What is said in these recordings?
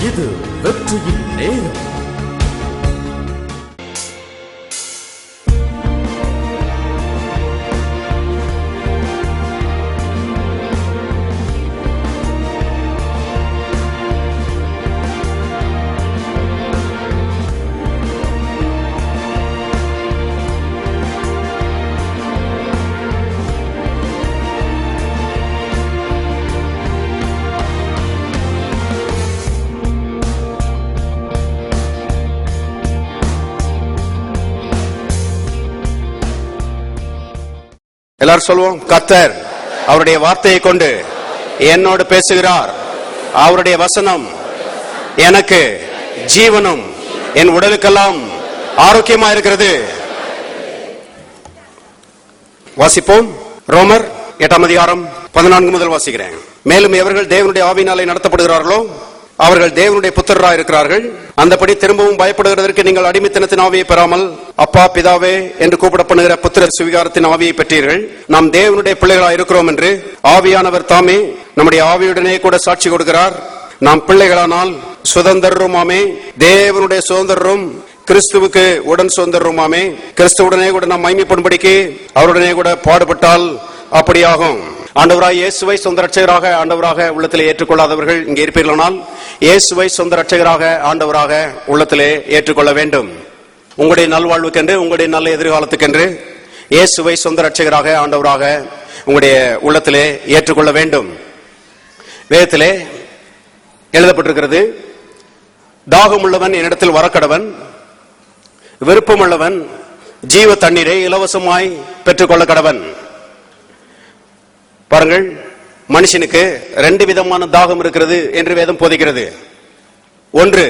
இது வெற்றியின் நேரம். எல்லாரும் சொல்லுவோம், கர்த்தர் அவருடைய வார்த்தையை கொண்டு என்னோடு பேசுகிறார். அவருடைய வசனம் எனக்கு ஜீவனும் என் உடலுக்கெல்லாம் ஆரோக்கியமா இருக்கிறது. வாசிப்போம். ரோமர் 8ஆம் அதிகாரம் 14 முதல் வாசிக்கிறேன். மேலும் எவர்கள் தேவனுடைய ஆவியினாலே நடத்தப்படுகிறார்களோ அவர்கள் தேவனுடைய புத்திரராய் இருக்கிறார்கள். அந்தபடி திரும்பவும் பயப்படுகிறதற்கு நீங்கள் அடிமைத்தனத்தின் ஆவியை பெறாமல் அப்பா பிதாவே என்று கூப்பிடப்படுகிற புத்திர சுவிகாரத்தின் ஆவியை பெற்றீர்கள். நாம் தேவனுடைய பிள்ளைகளாய் இருக்கிறோம் என்று ஆவியானவர் தாமே நம்முடைய ஆவியுடனே கூட சாட்சி கொடுக்கிறார். நாம் பிள்ளைகளானால் சுதந்திரருமாமே, தேவனுடைய சுதந்திரரும் கிறிஸ்துவுக்கு உடன் சுதந்திரருமாமே. கிறிஸ்துவுடனே கூட நாம் மகிமைப்படும்படிக்கு அவருடனே கூட பாடுபட்டால் அப்படியாகும். ஆண்டவராய் இயேசுவை சொந்த ரட்சகராக ஆண்டவராக உள்ளத்திலே ஏற்றுக்கொள்ளாதவர்கள் இங்கே இருப்பீர்களானால் இயேசுவை சொந்த ரட்சகராக ஆண்டவராக உள்ளத்திலே ஏற்றுக்கொள்ள வேண்டும். உங்களுடைய நல்வாழ்வுக்கென்று, உங்களுடைய நல்ல எதிர்காலத்துக்கென்று இயேசுவை சொந்த ரட்சகராக ஆண்டவராக உங்களுடைய உள்ளத்திலே ஏற்றுக்கொள்ள வேண்டும். வேதத்திலே எழுதப்பட்டிருக்கிறது, தாகமுள்ளவன் என்னிடத்தில் வரக்கடவன், விருப்பமுள்ளவன் ஜீவ தண்ணீரை இலவசமாய் பெற்றுக்கொள்ள கடவன். பாருங்கள், மனுஷனுக்கு 2 விதமான தாகம் இருக்கிறது என்று வேதம் போதிக்கிறது. ஒன்று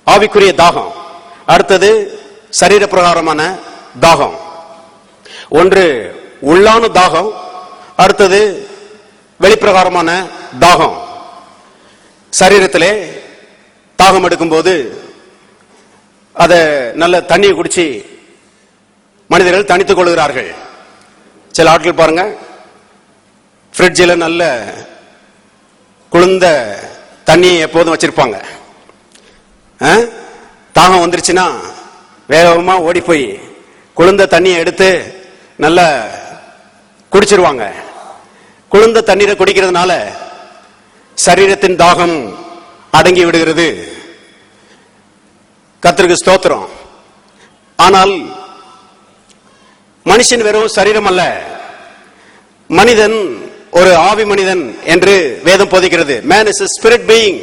ஆவிக்குரிய தாகம், அடுத்தது சரீர பிரகாரமான தாகம். ஒன்று உள்ளான தாகம், அடுத்தது வெளிப்பிரகாரமான தாகம். சரீரத்திலே தாகம் எடுக்கும் போது அத நல்ல தண்ணியை குடிச்சு மனிதர்கள் தணித்துக் கொள்கிறார்கள். சில ஆட்கள் பாருங்க, ஃப்ரிட்ஜில் நல்ல குளிர்ந்த தண்ணியை எப்போதும் வச்சிருப்பாங்க. தாகம் வந்துருச்சுன்னா வேகமா ஓடி போய் குளிர்ந்த தண்ணியை எடுத்து நல்லா குடிச்சிருவாங்க. குளிர்ந்த தண்ணீரை குடிக்கிறதுனால சரீரத்தின் தாகம் அடங்கி விடுகிறது. கர்த்தருக்கு ஸ்தோத்திரம். ஆனால் மனுஷன் வெறும் சரீரம் அல்ல, மனிதன் ஒரு ஆவி மனிதன் என்று வேதம் போதிக்கிறது. Man is a spirit being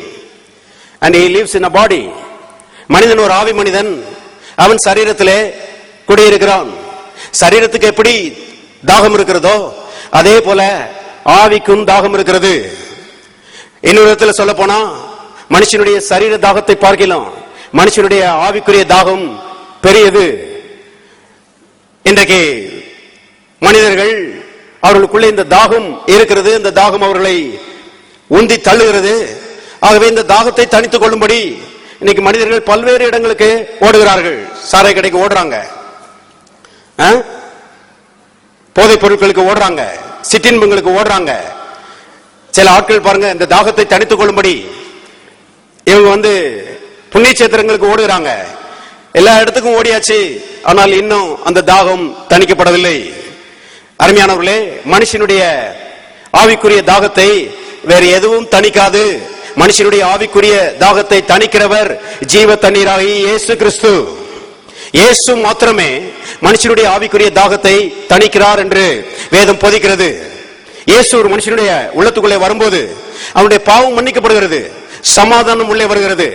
and he lives in a body. மனிதன் ஒரு ஆவி மனிதன், அவன் சரீரத்திலே குடியிருக்கிறான். சரீரத்துக்கு எப்படி தாகம் இருக்கிறதோ அதே போல ஆவிக்கும் தாகம் இருக்கிறது. இன்னொரு இடத்துல சொல்ல போனா, மனுஷனுடைய சரீர தாகத்தை பார்க்கலாம் மனுஷனுடைய ஆவிக்குரிய தாகம் பெரியது. இன்றைக்கு மனிதர்கள் அவர்களுக்குள்ளே இந்த தாகம் இருக்கிறது, இந்த தாகம் அவர்களை உந்தி தள்ளுகிறது. ஆகவே இந்த தாகத்தை தணித்துக் கொள்ளும்படி இன்னைக்கு மனிதர்கள் பல்வேறு இடங்களுக்கு ஓடுகிறார்கள். சாரை கடைக்கு ஓடுறாங்க, போதைப் பொருட்களுக்கு ஓடுறாங்க, சிற்றின்பங்களுக்கு ஓடுறாங்க. சில ஆட்கள் பாருங்க, இந்த தாகத்தை தணித்துக் கொள்ளும்படி இவங்க புண்ணிய சேத்திரங்களுக்கு ஓடுகிறாங்க. எல்லா இடத்துக்கும் ஓடியாச்சு, ஆனால் இன்னும் அந்த தாகம் தணிக்கப்படவில்லை. அருமையானவர்களே, மனுஷனுடைய ஆவிக்குரிய தாகத்தை வேறு எதுவும் தணிக்காது. மனுஷனுடைய ஆவிக்குரிய தாகத்தை தணிக்கிறவர் ஜீவ தண்ணீராகி இயேசு கிறிஸ்து. இயேசு மாத்திரமே மனுஷனுடைய ஆவிக்குரிய தாகத்தை தணிக்கிறார் என்று வேதம் போதிக்கிறது. இயேசு ஒரு மனுஷனுடைய உள்ளத்துக்குள்ளே வரும்போது அவனுடைய பாவம் மன்னிக்கப்படுகிறது, சமாதானம் உள்ளே வருகிறது,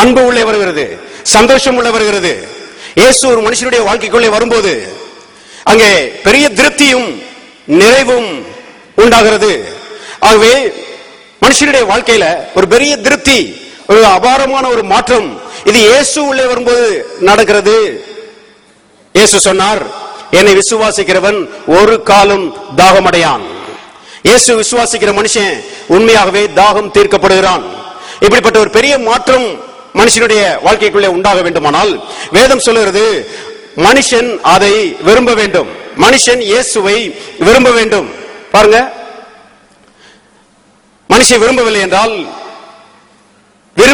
அன்பு உள்ளே வருகிறது, சந்தோஷம் உள்ளே வருகிறது. இயேசு ஒரு மனுஷனுடைய வாழ்க்கைக்குள்ளே வரும்போது அங்கே பெரிய திருப்தியும் நிறைவும் உண்டாகிறது. ஆகவே மனுஷனுடைய வாழ்க்கையில ஒரு பெரிய திருப்தி, ஒரு அபாரமான ஒரு மாற்றம் இது இயேசு உள்ளே வரும்போது நடக்கிறது. இயேசு சொன்னார், என்னை விசுவாசிக்கிறவன் ஒரு காலம் தாகமடையான். இயேசு விசுவாசிக்கிற மனுஷன் உண்மையாகவே தாகம் தீர்க்கப்படுகிறான். இப்படிப்பட்ட ஒரு பெரிய மாற்றம் மனுஷனுடைய வாழ்க்கைக்குள்ளே உண்டாக வேண்டுமானால் வேதம் சொல்லுகிறது, மனுஷன் அதை விரும்ப வேண்டும். மனுஷன் இயேசுவை விரும்ப வேண்டும். பாருங்க, மனுஷன் விரும்பவில்லை என்றால்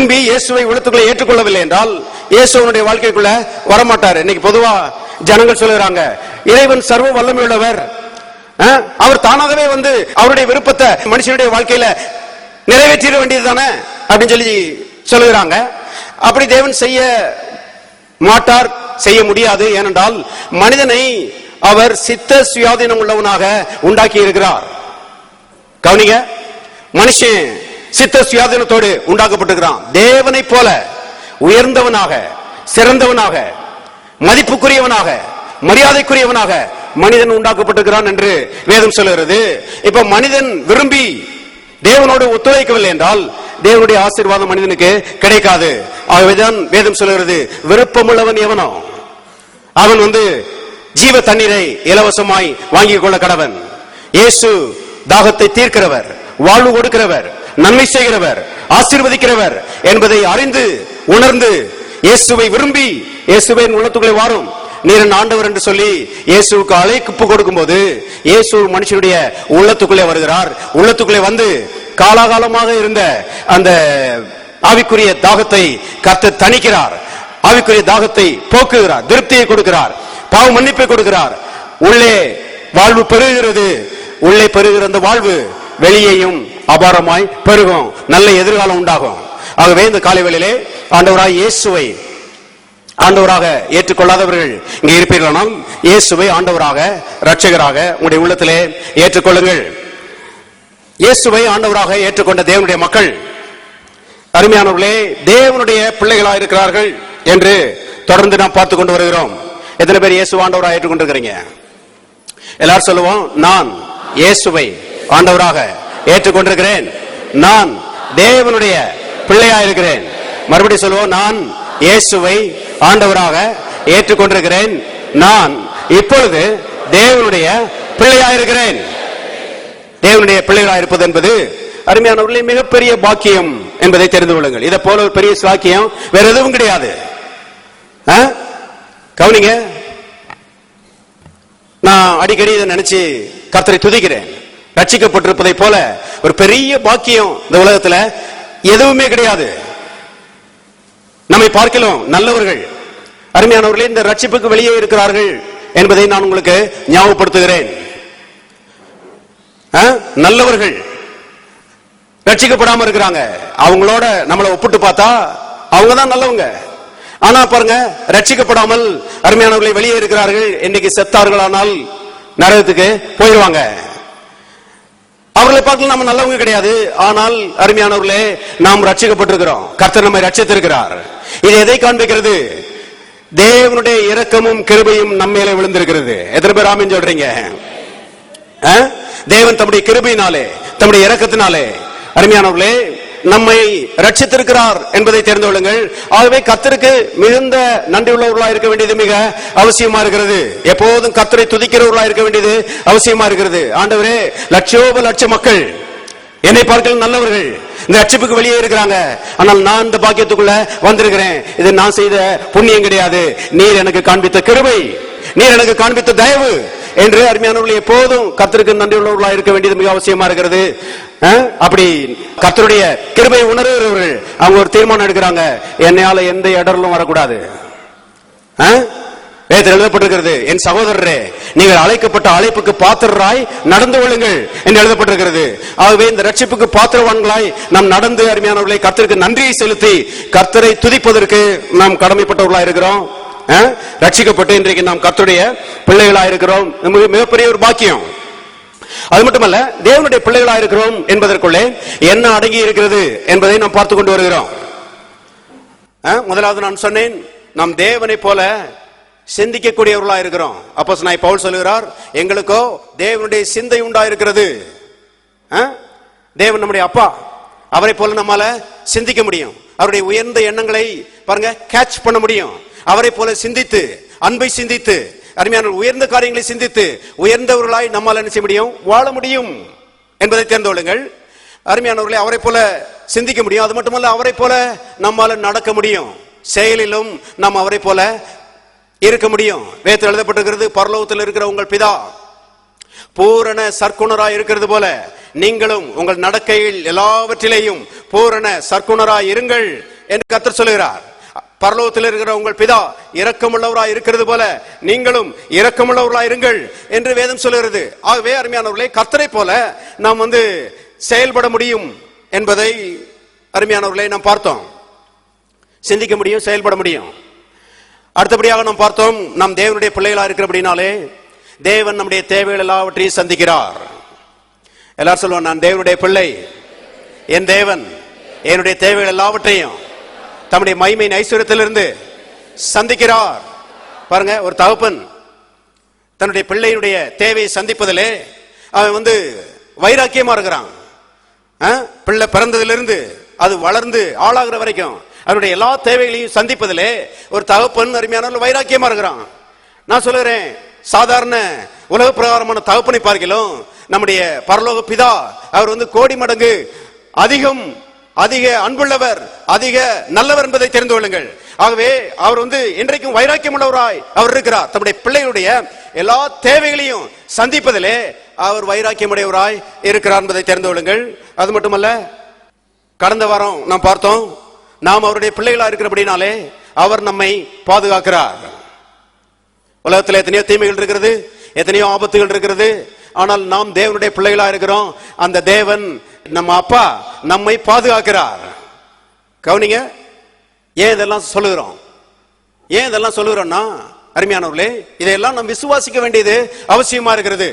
விரும்பி இயேசுவை உள்ளத்துக்குள்ள ஏற்றுக்கொள்ளவில்லை என்றால் இயேசுவனுடைய வாழ்க்கைக்குள்ள வரமாட்டார். இன்னைக்கு பொதுவா ஜனங்கள் சொல்லுறாங்க, இறைவன் சர்வ வல்லமையுள்ளவர், அவர் தானாகவே வந்து அவருடைய விருப்பத்தை மனுஷனுடைய வாழ்க்கையில நிறைவேற்றிட வேண்டியது தானே அப்படின்னு சொல்லி சொல்லுகிறாங்க. அப்படி தேவன் செய்ய மாட்டார், செய்ய முடியாது. ஏனென்றால் மனிதனை அவர் சித்த சுயாதீனம் உள்ளவனாக உண்டாக்கி இருக்கிறார். கவனிங்க, மனுஷன் சித்த சுயாதீனத்தோடு உண்டாக்கப்பட்டிருக்கிறான். தேவனை போல உயர்ந்தவனாக, சிறந்தவனாக, மதிப்புக்குரியவனாக, மரியாதைக்குரியவனாக மனிதன் உண்டாக்கப்பட்டிருக்கிறான் என்று வேதம் சொல்லுகிறது. இப்ப மனிதன் விரும்பி தேவனோடு ஒத்துழைக்கவில்லை என்றால் தேவனுடைய ஆசீர்வாதம் மனிதனுக்கு கிடைக்காது. ஆகவேதான் வேதம் சொல்லுகிறது, விருப்பமுள்ளவன் எவனோ அவன் வந்து ஜீவ தண்ணீரை இலவசமாய் வாங்கிக் கொள்ள கடவன். இயேசு தாகத்தை தீர்க்கிறவர், வாழ்வு கொடுக்கிறவர், நன்மை செய்கிறவர், ஆசீர்வதிக்கிறவர் என்பதை அறிந்து உணர்ந்து இயேசுவை விரும்பி இயேசுவை உள்ளத்துக்குள்ளே வாரும், நீர் ஆண்டவர் என்று சொல்லி இயேசுவுக்கு அழைப்பு கொடுக்கும் போது இயேசு மனுஷனுடைய உள்ளத்துக்குள்ளே வருகிறார். உள்ளத்துக்குள்ளே வந்து காலாகாலமாக இருந்த அந்த ஆவிக்குரிய தாகத்தை கர்த்தர் தணிக்கிறார். ஆவிக்குரிய தாகத்தை போக்குகிறார், திருப்தியை கொடுக்கிறார், பாவ மன்னிப்பை கொடுக்கிறார். உள்ளே வாழ்வு பெருகிறது. உள்ளே பெருகிற அந்த வாழ்வு வெளியேயும் அபாரமாய் பெருகும், நல்ல எதிர்காலம் உண்டாகும். ஆகவே இந்த காலை வேளையிலே ஆண்டவராய் இயேசுவை ஆண்டவராக ஏற்றுக்கொள்ளாதவர்கள் இங்கே இருப்பீர்களானால் இயேசுவை ஆண்டவராக இரட்சகராக உங்களுடைய உள்ளத்திலே ஏற்றுக்கொள்ளுங்கள். இயேசுவை ஆண்டவராக ஏற்றுக்கொண்ட தேவனுடைய மக்கள், அருமையானவர்களே, தேவனுடைய பிள்ளைகளாக இருக்கிறார்கள் என்று தொடர்ந்து நாம் பார்த்து கொண்டு வருகிறோம். எத்தனை பேர் இயேசு ஆண்டவராக ஏற்றுக்கொண்டிருக்கிறீங்க? எல்லாரும் சொல்லுவோம், நான் இயேசுவை ஆண்டவராக ஏற்றுக்கொண்டிருக்கிறேன், நான் தேவனுடைய பிள்ளையாக இருக்கிறேன். மறுபடியும் சொல்லுவோம், நான் இயேசுவை ஆண்டவராக ஏற்றுக்கொண்டிருக்கிறேன், நான் இப்பொழுது தேவனுடைய பிள்ளையாக இருக்கிறேன். தேவனுடைய பிள்ளைகளாக இருப்பது என்பது அருமையானவர்களே மிகப்பெரிய பாக்கியம் என்பதை தெரிந்து கொள்ளுங்கள். இதை போல ஒரு பெரிய சாக்கியம் வேற எதுவும் கிடையாது. கவனிங்க, நான் அடிக்கடி இதை நினைச்சு கர்த்தரை துதிக்கிறேன். ரட்சிக்கப்பட்டிருப்பதை போல ஒரு பெரிய பாக்கியம் இந்த உலகத்துல எதுவுமே கிடையாது. நம்மை பார்க்கலாம் நல்லவர்கள், அருமையானவர்களே, இந்த ரட்சிப்புக்கு வெளியே இருக்கிறார்கள் என்பதை நான் உங்களுக்கு ஞாபகப்படுத்துகிறேன். நல்லவர்கள் ரட்சிக்கப்படாம இருக்கிறாங்க. அவங்களோட நம்மளை ஒப்பிட்டு பார்த்தா அவங்க தான் நல்லவங்க. ஆனா பாருங்க, ரட்சிக்கப்படாமல் அருமையானவர்களை வெளியே இருக்கிறார்கள். இன்னைக்கு செத்தார்களானால் நரகத்துக்கு போயிடுவாங்க. அவர்களை பார்த்து நம்ம நல்லவங்க கிடையாது. ஆனால் அருமையானவர்களே, நாம் ரட்சிக்கப்பட்டிருக்கிறோம். கர்த்தர் நம்மை ரட்சித்திருக்கிறார். இது எதை காண்பிக்கிறது? தேவனுடைய இரக்கமும் கிருபையும் நம்மேல விழுந்திருக்கிறது. எத்தனை பேர் ஆமென் சொல்றீங்க? தேவன் தம்முடைய கிருபையினாலே, தம்முடைய இரக்கத்தினாலே அருமையானவர்களே நம்மை ரட்சித்திருக்கிறார் என்பதை தெரிந்து கொள்ளுங்கள். ஆகவே கர்த்தருக்கு மிகுந்த நன்றி உள்ளவர்களாக இருக்க வேண்டியது மிக அவசியமா இருக்கிறது. எப்போதும் கர்த்தரை துதிக்கிறவர்களாக இருக்க வேண்டியது அவசியமா இருக்கிறது. ஆண்டவரே, லட்சோப லட்ச மக்கள் என்னை பார்க்கல நல்லவர்கள் இந்த ரட்சிப்புக்கு வெளியே இருக்கிறாங்க. ஆனால் நான் இந்த பாக்கியத்துக்குள்ள வந்திருக்கிறேன். இது நான் செய்த புண்ணியம் கிடையாது, நீர் எனக்கு காண்பித்த கிருபை, நீர் எனக்கு காண்பித்த தயவு என்று அருமையானவர்கள் எப்போதும் கர்த்தருக்கு நன்றி உள்ளவர்களாக இருக்க வேண்டியது மிக அவசியமா இருக்கிறது. அப்படி கர்த்தருடைய கிருபை உணர்கிறவர்கள் அவங்க ஒரு தீர்மானம் எடுக்கிறாங்க, என்னையால எந்த இடரலும் வரக்கூடாது. வேதத்தில் எழுதப்பட்டிருக்கிறது, என் சகோதரரே, நீங்கள் அழைக்கப்பட்ட அழைப்புக்கு பாத்திரராய் நடந்து கொள்ளுங்கள் என்று எழுதப்பட்டிருக்கிறது. ஆகவே இந்த ரட்சிப்புக்கு பாத்திரவான்களாய் நாம் நடந்து அருமையானவர்களை கர்த்தருக்கு நன்றியை செலுத்தி கர்த்தரை துதிப்பதற்கு நாம் கடமைப்பட்டவர்களாக இருக்கிறோம். ரட்சிக்கப்பட்டு இன்றைக்கு நாம் கர்த்தருடைய பிள்ளைகளாக இருக்கிறோம். மிகப்பெரிய ஒரு பாக்கியம். அது மட்டுமல்ல, தேவனுடைய பிள்ளைகளாக இருக்கிறோம் என்பதற்குள்ளே என்ன அடங்கி இருக்கிறது என்பதை நாம் பார்த்து கொண்டு வருகிறோம். முதலாவது நான் சொன்னேன், நாம் தேவனை போல சிந்திக்கக்கூடியவர்களா இருக்கிறோம். அப்போஸ்தலனாகிய பவுல் சொல்கிறார், எங்களுக்கோ தேவனுடைய சிந்தை உண்டா இருக்கிறது. தேவன் நம்முடைய அப்பா, அவரை போல நம்மால சிந்திக்க முடியும். அவருடைய உயர்ந்த எண்ணங்களை பாருங்க கேட்ச் பண்ண முடியும். அவரை போல சிந்தித்து, அன்பை சிந்தித்து, அருமையான உயர்ந்த காரியங்களை சிந்தித்து உயர்ந்தவர்களாய் நம்மால் என்ன செய்ய முடியும்? வாழ முடியும் என்பதை தெரிந்து கொள்ளுங்கள். அருமையானவர்களை அவரை போல சிந்திக்க முடியும். அது மட்டுமல்ல, அவரை போல நம்மால நடக்க முடியும். செயலிலும் நாம் அவரை போல இருக்க முடியும். வேதத்தில் எழுதப்பட்டிருக்கிறது, பரலோகத்தில் இருக்கிற உங்கள் பிதா பூரண சற்குணராய் இருக்கிறது போல நீங்களும் உங்கள் நடக்கையில் எல்லாவற்றிலேயும் பூரண சற்குணராய் இருங்கள் என்று கர்த்தர் சொல்லுகிறார். பரலோகத்தில் இருக்கிற உங்கள் பிதா இரக்கமுள்ளவராய் இருக்கிறது போல நீங்களும் இரக்கமுள்ளவராய் இருங்கள் என்று வேதம் சொல்லுகிறது. ஆகவே அருமையானவர்களே, கர்த்தரை போல நாம் செயல்பட முடியும் என்பதை அருமையானவர்களே நாம் பார்த்தோம். சிந்திக்க முடியும், செயல்பட முடியும். அடுத்தபடியாக நாம் பார்த்தோம், நாம் தேவனுடைய பிள்ளைகளா இருக்கிறபடினாலே தேவன் நம்முடைய தேவைகள் எல்லாவற்றையும் சந்திக்கிறார். எல்லாரும் சொல்லுவோம், நான் தேவனுடைய பிள்ளை, என் தேவன் என்னுடைய தேவைகள் எல்லாவற்றையும் தம்முடைய மகிமையின் ஐஸ்வரியத்திலிருந்து சந்திக்கிறார். பாருங்க, ஒரு தகப்பன் தன்னுடைய பிள்ளையினுடைய தேவையை சந்திப்பதிலே அவன் வைராக்கியமா இருக்கிறான். பிள்ளை பிறந்ததிலிருந்து அது வளர்ந்து ஆளாகிற வரைக்கும் அவருடைய எல்லா தேவைகளையும் சந்திப்பதிலே ஒரு தகப்பன் அருமையான வைராக்கியமா இருக்கிறான். நான் சொல்லுகிறேன், சாதாரண உலக பிரகாரமான தகப்பனை பார்க்கலாம் நம்முடைய பரலோக பிதா அவர் கோடி மடங்கு அதிக அன்புள்ளவர், அதிக நல்லவர் என்பதை தெரிந்து கொள்ளுங்கள். ஆகவே அவர் இன்றைக்கும் வைராக்கியம் உள்ளவராய் அவர் இருக்கிறார். தம்முடைய பிள்ளைகளுடைய எல்லா தேவைகளையும் சந்திப்பதிலே அவர் வைராக்கியமுடையவராய் இருக்கிறார் என்பதை தெரிந்து கொள்ளுங்கள். அது மட்டுமல்ல, கடந்த வாரம் நாம் பார்த்தோம், நாம் அவருடைய பிள்ளைகளா இருக்கிறபடினாலே அவர் நம்மை பாதுகாக்கிறார். உலகத்தில் எத்தனையோ தீமைகள் இருக்கிறது, எத்தனையோ ஆபத்துகள் இருக்கிறது. ஆனால் நாம் தேவனுடைய பிள்ளைகளா இருக்கிறோம். அந்த தேவன் நம்ம அப்பா நம்மை பாதுகாக்கிறார். கவனிங்க, ஏன் இதெல்லாம் சொல்லுகிறோம்னா அருமையானவர்களே, இதையெல்லாம் நாம் விசுவாசிக்க வேண்டியது அவசியமா இருக்கிறது.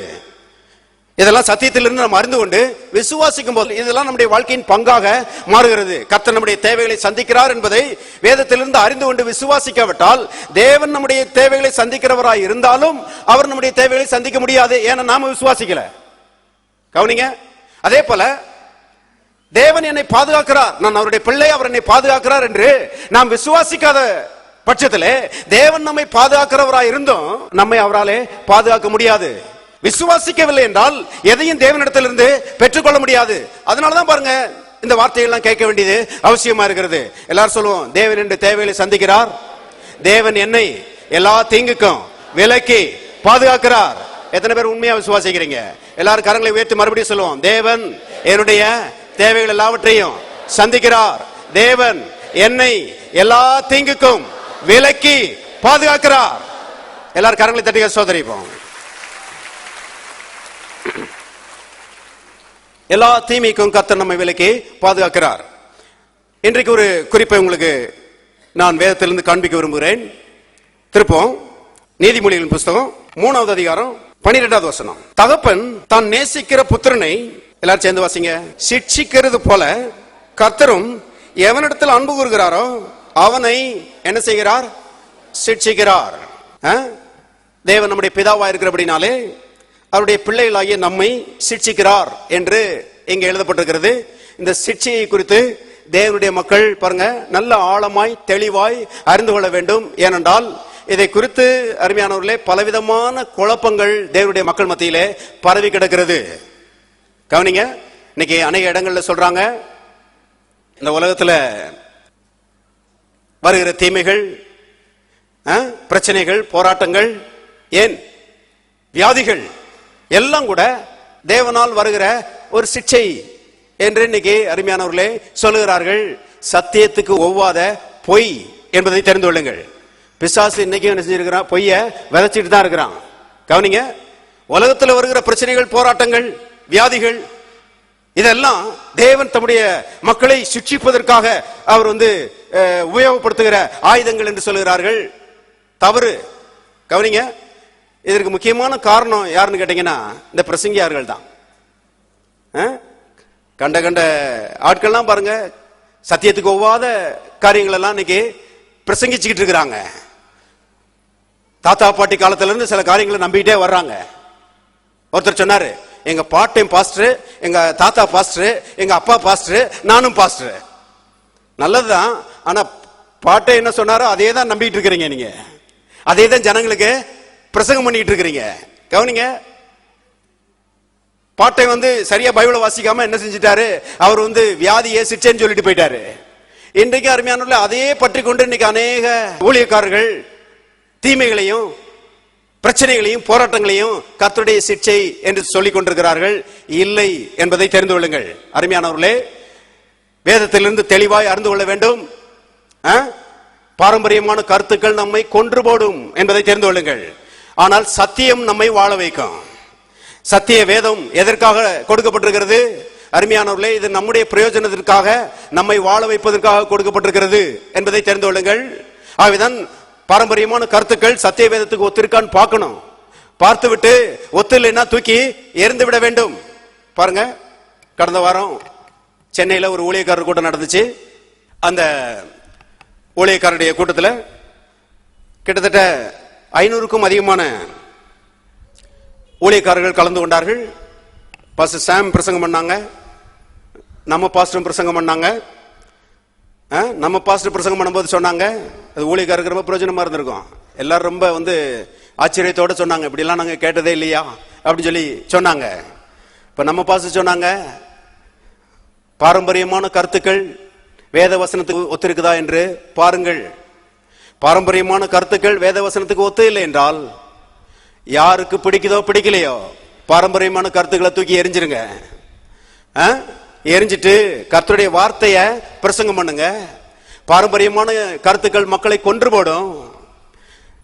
இதெல்லாம் சத்தியத்திலிருந்து நாம் அறிந்து கொண்டு விசுவாசிக்கும் போது இதெல்லாம் நம்முடைய வாழ்க்கையின் பங்காக மாறுகிறது. கர்த்தர் நம்முடைய தேவைகளை சந்திக்கிறார் என்பதை வேதத்திலிருந்து அறிந்து கொண்டு விசுவாசிக்காவிட்டால் தேவன் நம்முடைய தேவைகளை சந்திக்கிறவராய் இருந்தாலும் அவர் நம்முடைய தேவைகளை சந்திக்க முடியாது. ஏன்னா நாம விசுவாசிக்கல. கவனிங்க, அதே போல தேவன் என்னை பாதுகாக்கிறார், நான் அவருடைய பிள்ளை, அவர் என்னை பாதுகாக்கிறார் என்று நாம் விசுவாசிக்காத பட்சத்திலே தேவன் நம்மை பாதுகாக்கிறவராய் இருந்தும் நம்மை அவராலே பாதுகாக்க முடியாது. விசுவாசிக்கவில்லை என்றால் எதையும் தேவனிடத்திலிருந்து பெற்றுக்கொள்ள முடியாது. அதனாலதான் பாருங்க, இந்த வார்த்தைகள்லாம் கேட்க வேண்டியது அவசியமா இருக்கிறது. எல்லாரும் சொல்லுவோம், தேவன் என்று தேவைகளை சந்திக்கிறார், தேவன் என்னை எல்லா தீங்குக்கும் விலக்கி பாதுகாக்கிறார். எத்தனை பேர் உண்மையா விசுவாசிக்கிறீங்க? எல்லாரும் கரங்களை உயர்த்தி மறுபடியும் சொல்லுவோம், தேவன் என்னுடைய தேவைகள் எல்லாவற்றையும் சந்திக்கிறார், தேவன் என்னை எல்லா தீங்குக்கும் விலக்கி பாதுகாக்கிறார். எல்லாரும் கரங்களை தட்டி சோதரிப்போம். எல்லா தீமைக்கும் கர்த்தர் நம்மை விலக்கி பாதுகாக்கிறார். இன்றைக்கு ஒரு குறிப்பை உங்களுக்கு நான் வேதத்திலிருந்து காண்பிக்க விரும்புகிறேன். திருப்போம் நீதிமொழிகளின் புஸ்தகம் 3வது அதிகாரம் 12வது வசனம். தகப்பன் தான் நேசிக்கிற புத்திரனை, எல்லாரும் சேர்ந்து வாசிங்க, சிட்சிக்கிறது போல கர்த்தரும் எவனிடத்தில் அன்பு கூறுகிறாரோ அவனை என்ன செய்கிறார்? சிட்சிக்கிறார். தேவன் நம்முடைய பிதாவா இருக்கிறபடினாலே அவருடைய பிள்ளைகளாகிய நம்மை சிட்சிக்கிறார் என்று இங்கே எழுதப்பட்டிருக்கிறது. இந்த சிட்சையை குறித்து தேவனுடைய மக்கள் பாருங்க நல்ல ஆழமாய் தெளிவாய் அறிந்து கொள்ள வேண்டும். ஏனென்றால் இதை குறித்து அருமையானவர்களே பலவிதமான குழப்பங்கள் தேவனுடைய மக்கள் மத்தியிலே பரவி கிடக்கிறது. கவனிங்க, இன்னைக்கு அநேக இடங்கள்ல சொல்றாங்க, இந்த உலகத்துல வருகிற தீமைகள், பிரச்சனைகள், போராட்டங்கள், ஏன் வியாதிகள் எல்லாம் கூட தேவனால் வருகிற ஒரு சிட்சை என்று இன்னைக்கு அருமையானவர்களே சொல்லுகிறார்கள். சத்தியத்துக்கு ஒவ்வாத பொய் என்பதை தெரிந்து கொள்ளுங்கள். பிசாசு இன்னைக்கு என்ன செஞ்சிருக்கிறான்? பொய்ய விதைச்சிட்டு தான் இருக்கிறான். கவனிங்க, உலகத்தில் வருகிற பிரச்சனைகள், போராட்டங்கள், வியாதிகள் இதெல்லாம் தேவன் தம்முடைய மக்களை சிட்சிப்பதற்காக அவர் உபயோகப்படுத்துகிற ஆயுதங்கள் என்று சொல்லுகிறார்கள். தவறு. கவனிங்க, இதற்கு முக்கியமான காரணம் யாருன்னு கேட்டீங்கன்னா இந்த பிரசங்கியார்கள் தான். கண்ட ஆட்கள்லாம் பாருங்க சத்தியத்துக்கு ஒவ்வாத காரியங்கள் எல்லாம் இன்னைக்கு பிரசங்கிச்சுக்கிட்டு இருக்கிறாங்க. தாத்தா பாட்டி காலத்துல இருந்து சில காரியங்களை நம்பிக்கிட்டே வர்றாங்க. ஒருத்தர் சொன்னாரு, எங்க பாட்டையும் பாஸ்டர், எங்க தாத்தா பாஸ்டர், எங்க அப்பா பாஸ்டர், நானும் பாஸ்டர். நல்லதுதான், ஆனா பாட்டை என்ன சொன்னாரோ அதே தான் நம்பிட்டு இருக்கிறீங்க. நீங்க அதே தான் ஜனங்களுக்கு பிரசங்கம் பண்ணிட்டு இருக்கிறீங்க. கவனிங்க, பாட்டை சரியா பைபிளை வாசிக்காம என்ன செஞ்சிட்டாரு? அவர் வியாதியை சிச்சைன்னு சொல்லிட்டு போயிட்டாரு. இன்றைக்கு அருமையான அதே பற்றி கொண்டு இன்னைக்கு அநேக ஊழியக்காரர்கள் தீமைகளையும் பிரச்சனைகளையும் போராட்டங்களையும் கர்த்தருடைய சிட்சை என்று சொல்லிக் கொண்டிருக்கிறார்கள். இல்லை என்பதை தெரிந்து கொள்ளுங்கள். அருமையானவர்களே, வேதத்திலிருந்து தெளிவாய் அறிந்து கொள்ள வேண்டும். பாரம்பரியமான கருத்துக்கள் நம்மை கொன்று போடும் என்பதை தெரிந்து கொள்ளுங்கள். ஆனால் சத்தியம் நம்மை வாழ வைக்கும். சத்திய வேதம் எதற்காக கொடுக்கப்பட்டிருக்கிறது? அருமையானவர்களே, இது நம்முடைய பிரயோஜனத்திற்காக, நம்மை வாழ வைப்பதற்காக கொடுக்கப்பட்டிருக்கிறது என்பதை தெரிந்து கொள்ளுங்கள். ஆகவேதான் பாரம்பரியமான கருத்துக்கள் சத்திய வேதத்துக்கு ஒத்திருக்கான்னு பார்க்கணும். பார்த்துவிட்டு ஒத்து இல்லைன்னா தூக்கி எரிந்து விட வேண்டும். பாருங்க, கடந்த வாரம் சென்னையில் ஒரு ஊழியக்காரர் கூட்டம் நடந்துச்சு. அந்த ஊழியக்காரருடைய கூட்டத்தில் கிட்டத்தட்ட 500க்கும் அதிகமான ஊழியக்காரர்கள் கலந்து கொண்டார்கள். பாஸ்டர் சாம் பிரசங்கம் பண்ணாங்க, நம்ம பாஸ்டரும் பிரசங்கம் பண்ணாங்க. நம்ம பாஸ்டர் பிரசங்கம் பண்ணும்போது சொன்னாங்க, அது ஊழியக்காரருக்கு ரொம்ப பிரயோஜனமா இருந்திருக்கும். எல்லாரும் ரொம்ப ஆச்சரியத்தோட சொன்னாங்க, இப்படிலாம் நாங்க கேட்டதே இல்லையா அப்படின்னு சொல்லி சொன்னாங்க. இப்ப நம்ம பாஸ்டர் சொன்னாங்க, பாரம்பரியமான கருத்துக்கள் வேத வசனத்துக்கு ஒத்திருக்குதா என்று பாருங்கள். பாரம்பரியமான கருத்துக்கள் வேத வசனத்துக்கு ஒத்து இல்லை என்றால் யாருக்கு பிடிக்குதோ பிடிக்கலையோ பாரம்பரியமான கருத்துக்களை தூக்கி எரிஞ்சிருங்க. எரிஞ்சிட்டு கர்த்தருடைய வார்த்தைய பிரசங்கம் பண்ணுங்க. பாரம்பரியமான கருத்துக்கள் மக்களை கொன்று போடும்,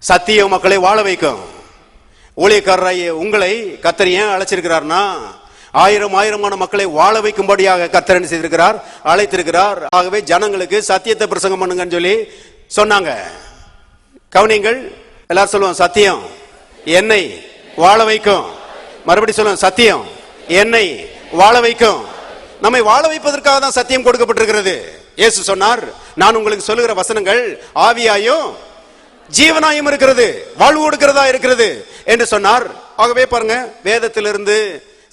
சத்தியம் மக்களை வாழ வைக்கும். ஊழியக்காரராகிய உங்களை கர்த்தர் ஏன் அழைச்சிருக்கிறார்னா, ஆயிரமான மக்களை வாழ வைக்கும்படியாக கர்த்தர் என்ன செய்திருக்கிறார்? அழைத்திருக்கிறார். ஆகவே ஜனங்களுக்கு சத்தியத்தை பிரசங்கம் பண்ணுங்கன்னு சொல்லி சொன்னாங்க. கவனிங்கள், எல்லாரும் சொல்லுவோம், சத்தியம் என்னை வாழ வைக்கும். மறுபடி சொல்லுவோம், சத்தியம் என்னை வாழ வைக்கும். நம்மை வாழ வைப்பதற்காக தான் சத்தியம் கொடுக்கப்பட்டிருக்கிறது. இயேசு சொன்னார், நான் உங்களுக்கு சொல்லுகிற வசனங்கள் ஆவியாயும் ஜீவனாயும் இருக்கிறது, வாழ்வு கொடுக்கிறதா இருக்கிறது என்று சொன்னார். ஆகவே பாருங்க, வேதத்திலிருந்து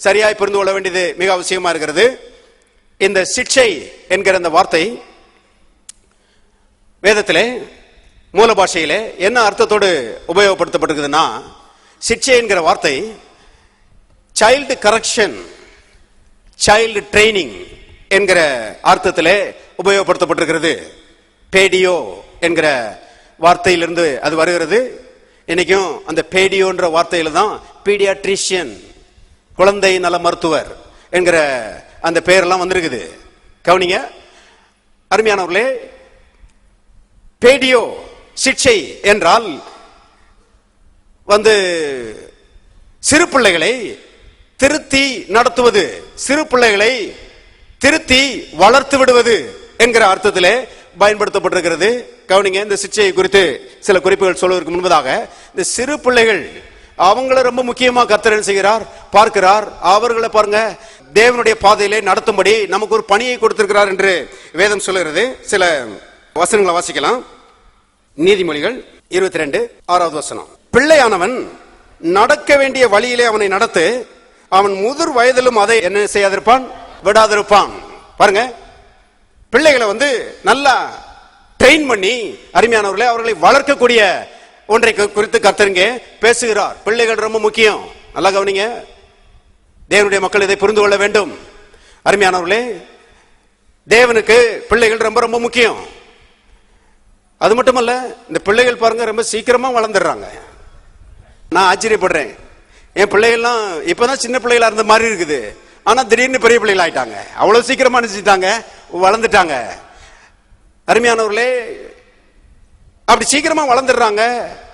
சரியாய் புரிந்து கொள்ள வேண்டியது மிக அவசியமா இருக்கிறது. இந்த சிக்ஷை என்கிற அந்த வார்த்தை வேதத்திலே மூல பாஷையிலே என்ன அர்த்தத்தோடு உபயோகப்படுத்தப்பட்டிருக்குதுன்னா, சிக்ஷை என்கிற வார்த்தை சைல்டு கரெக்ஷன், சைல்டு ட்ரைனிங் என்கிற அர்த்தத்திலே உபயோகப்படுத்தப்பட்டிருக்கிறது. பேடியோ என்கிற வார்த்தையிலிருந்து அது வருகிறது. இன்னைக்கும் அந்த பேடியோன்ற வார்த்தையில தான் பீடியாட்ரிஷியன், குழந்தை நல மருத்துவர் என்கிற அந்த பெயரெல்லாம் வந்திருக்குது. கவனிங்க அருமையானவர்களே, பேடியோ சிக்ஷை என்றால் சிறு பிள்ளைகளை திருத்தி நடத்துவது, சிறு பிள்ளைகளை திருத்தி வளர்த்து விடுவது என்கிற அர்த்தத்திலே பயன்படுத்தப்பட்டிருக்கிறது. கவனிங்க, இந்த சிக்ஷையை குறித்து சில குறிப்புகள் சொல்வதற்கு முன்பதாக, இந்த சிறு பிள்ளைகள் அவங்கள ரொம்ப முக்கியமா கர்த்தர் என்ன செய்கிறார்? பார்க்கிறார். அவர்களை பாருங்க, தேவனுடைய பாதையிலே நடத்தும்படி நமக்கு ஒரு பணியை கொடுத்திருக்கிறார் என்று வேதம் சொல்லுகிறது. சில வசனங்களை வாசிக்கலாம். நீதிமொழிகள் 22:6 வசனம், பிள்ளையானவன் நடக்க வேண்டிய வழியிலே அவனை நடத்து, அவன் முதிர் வயதிலும் அதை என்ன செய்யாதிருப்பான்? விடாதிருப்பான். பாருங்க, பிள்ளைகளை நல்லா ட்ரெயின் பண்ணி, அருமையானவர்களே, அவர்களை வளர்க்கக்கூடிய ஒன்றை குறித்து கர்த்தர் பேசுகிறார். பிள்ளைகள் ரொம்ப முக்கியம். நல்லா கவனிங்க, தேவனுடைய மக்கள் இதை புரிந்து கொள்ள வேண்டும். அருமையானவர்களே, தேவனுக்கு பிள்ளைகள் ரொம்ப ரொம்ப முக்கியம். அது மட்டுமல்ல, இந்த பிள்ளைகள் பாருங்க ரொம்ப சீக்கிரமா வளர்ந்துடுறாங்க. நான் ஆச்சரியப்படுறேன். என் பிள்ளைகள்லாம் இப்பதான் சின்ன பிள்ளைகளா இருந்த மாதிரி இருக்குது, ஆனா திடீர்னு பெரிய பிள்ளைகள் ஆயிட்டாங்க. அவ்வளவு சீக்கிரமா நினைச்சிட்டாங்க, வளர்ந்துட்டாங்க. அருமையானவர்களே, அப்படி சீக்கிரமா வளர்ந்துடுறாங்க.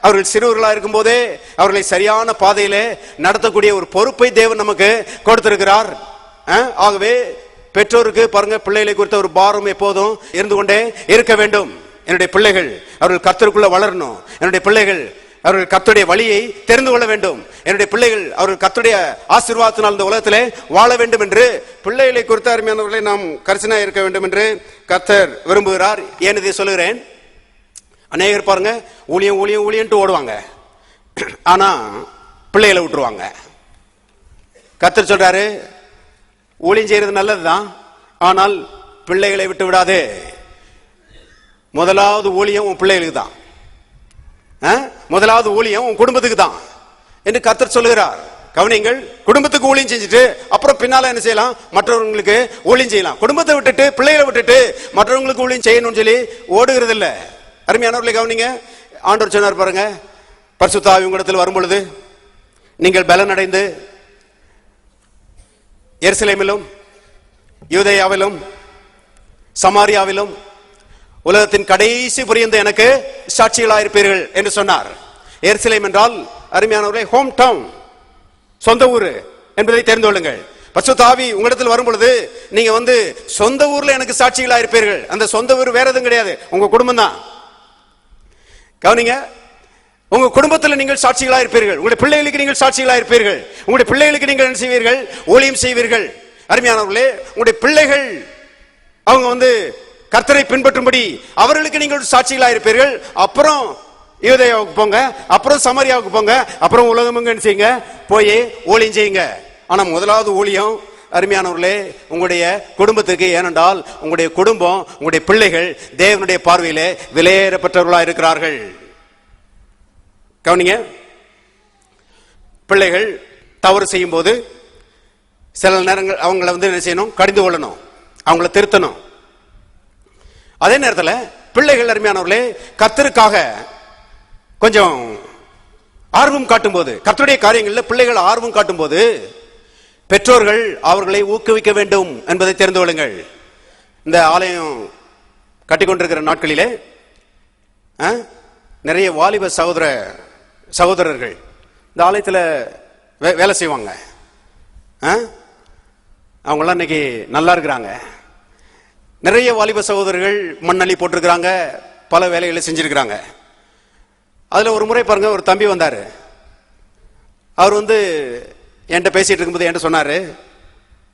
அவர்கள் சிறுவர்களா இருக்கும் போதே அவர்களை சரியான பாதையிலே நடத்தக்கூடிய ஒரு பொறுப்பை தேவன் நமக்கு கொடுத்திருக்கிறார். ஆகவே பெற்றோருக்கு பாருங்க, பிள்ளைகளை குறித்த ஒரு பாரம் எப்போதும் இருந்து கொண்டே இருக்க வேண்டும். என்னுடைய பிள்ளைகள் அவர்கள் கர்த்தருக்குள்ள வளரணும். என்னுடைய பிள்ளைகள் அவர்கள் கர்த்தருடைய வழியை தெரிந்து கொள்ள வேண்டும். என்னுடைய பிள்ளைகள் அவர்கள் கர்த்தருடைய ஆசீர்வாதத்தினால் இந்த உலகத்திலே வாழ வேண்டும் என்று பிள்ளைகளை குறித்த அருமையானவர்களை நாம் கரிசனா இருக்க வேண்டும் என்று கர்த்தர் விரும்புகிறார். ஏன் இதை சொல்லுகிறேன்? அநேகர் பாருங்க, ஊழியம் ஊழியம் ஊழியன்ட்டு ஓடுவாங்க, ஆனா பிள்ளைகளை விட்டுருவாங்க. கர்த்தர் சொல்றாரு, ஊழியம் செய்யறது நல்லதுதான், ஆனால் பிள்ளைகளை விட்டு விடாதே. முதலாவது ஊழியம் உன் பிள்ளைகளுக்கு தான், முதலாவது ஊழியம் உன் குடும்பத்துக்கு தான் என்று கர்த்தர் சொல்லுகிறார். கவனிங்கள், குடும்பத்துக்கு ஊழியம் செஞ்சுட்டு அப்புறம் பின்னால என்ன செய்யலாம்? மற்றவங்களுக்கு ஊழியம் செய்யலாம். குடும்பத்தை விட்டுட்டு பிள்ளைகளை விட்டுட்டு மற்றவங்களுக்கு ஊழியம் செய்யணும்னு சொல்லி ஓடுகிறது இல்ல. அருமையானவர்களை கவனிங்க, ஆண்டவர் சொன்னார் பாருங்க, பரிசுத்த ஆவி உங்களிடத்தில் வரும் பொழுது நீங்கள் பலன் அடைந்து எருசலேமிலும் யூதேயாவிலும் சமாரியாவிலும் உலகத்தின் கடைசி புரிந்த எனக்கு சாட்சிகளாயிருப்பீர்கள் என்று சொன்னார். எருசலேம் என்றால் அருமையானவர்களே ஹோம் டவுன், சொந்த ஊர் என்பதை தெரிந்து கொள்ளுங்கள். பரிசுத்த ஆவி உங்களிடத்தில் வரும் பொழுது நீங்க சொந்த ஊர்ல எனக்கு சாட்சிகளாயிருப்பீர்கள். அந்த சொந்த ஊர் வேற எதுவும் கிடையாது, உங்க குடும்பம் தான். கவனிங்க, உங்க குடும்பத்தில் நீங்கள் சாட்சிகளாக இருப்பீர்கள். உங்களுடைய பிள்ளைகளுக்கு நீங்கள் சாட்சிகளாக இருப்பீர்கள். உங்களுடைய பிள்ளைகளுக்கு நீங்கள் என்ன செய்வீர்கள்? ஊழியம் செய்வீர்கள். அருமையானவர்களே, உங்களுடைய பிள்ளைகள் அவங்க கர்த்தரை பின்பற்றும்படி அவர்களுக்கு நீங்கள் சாட்சிகளாக இருப்பீர்கள். அப்புறம் யூதேயாவுக்கு போங்க, அப்புறம் சமரியாவுக்கு போங்க, அப்புறம் உலகம் என்ன செய்யுங்க? போய் ஊழியம் செய்யுங்க. ஆனா முதலாவது ஊழியம் அருமையானவர்களே உங்களுடைய குடும்பத்துக்கு. ஏனென்றால் உங்களுடைய குடும்பம், உங்களுடைய பிள்ளைகள் தேவனுடைய பார்வையிலே விலையேறப்பட்டவர்களாக இருக்கிறார்கள். கவனிங்க, பிள்ளைகள் தவறு செய்யும் போது சில நேரங்கள் அவங்கள என்ன செய்யணும்? கடிந்து கொள்ளணும், அவங்கள திருத்தணும். அதே நேரத்தில் பிள்ளைகள் அருமையானவர்களே கர்த்தருக்காக கொஞ்சம் ஆர்வம் காட்டும் போது, கர்த்தருடைய காரியங்களில் பிள்ளைகள் ஆர்வம் காட்டும் போது பெற்றோர்கள் அவர்களை ஊக்குவிக்க வேண்டும் என்பதை தெரிந்து கொள்ளுங்கள். இந்த ஆலயம் கட்டிக்கொண்டிருக்கிற நாட்களிலே நிறைய வாலிப சகோதரர்கள் இந்த ஆலயத்தில் வேலை செய்வாங்க. அவங்களாம் இன்னைக்கு நல்லா இருக்கிறாங்க. நிறைய வாலிப சகோதரர்கள் மண்ணள்ளி போட்டிருக்கிறாங்க, பல வேலைகளை செஞ்சிருக்கிறாங்க. அதுல ஒரு முறை பாருங்க, ஒரு தம்பி வந்தாரு. அவர் என்கிட்ட பேசிட்டு இருக்கும்போது என்கிட்ட சொன்னாரு,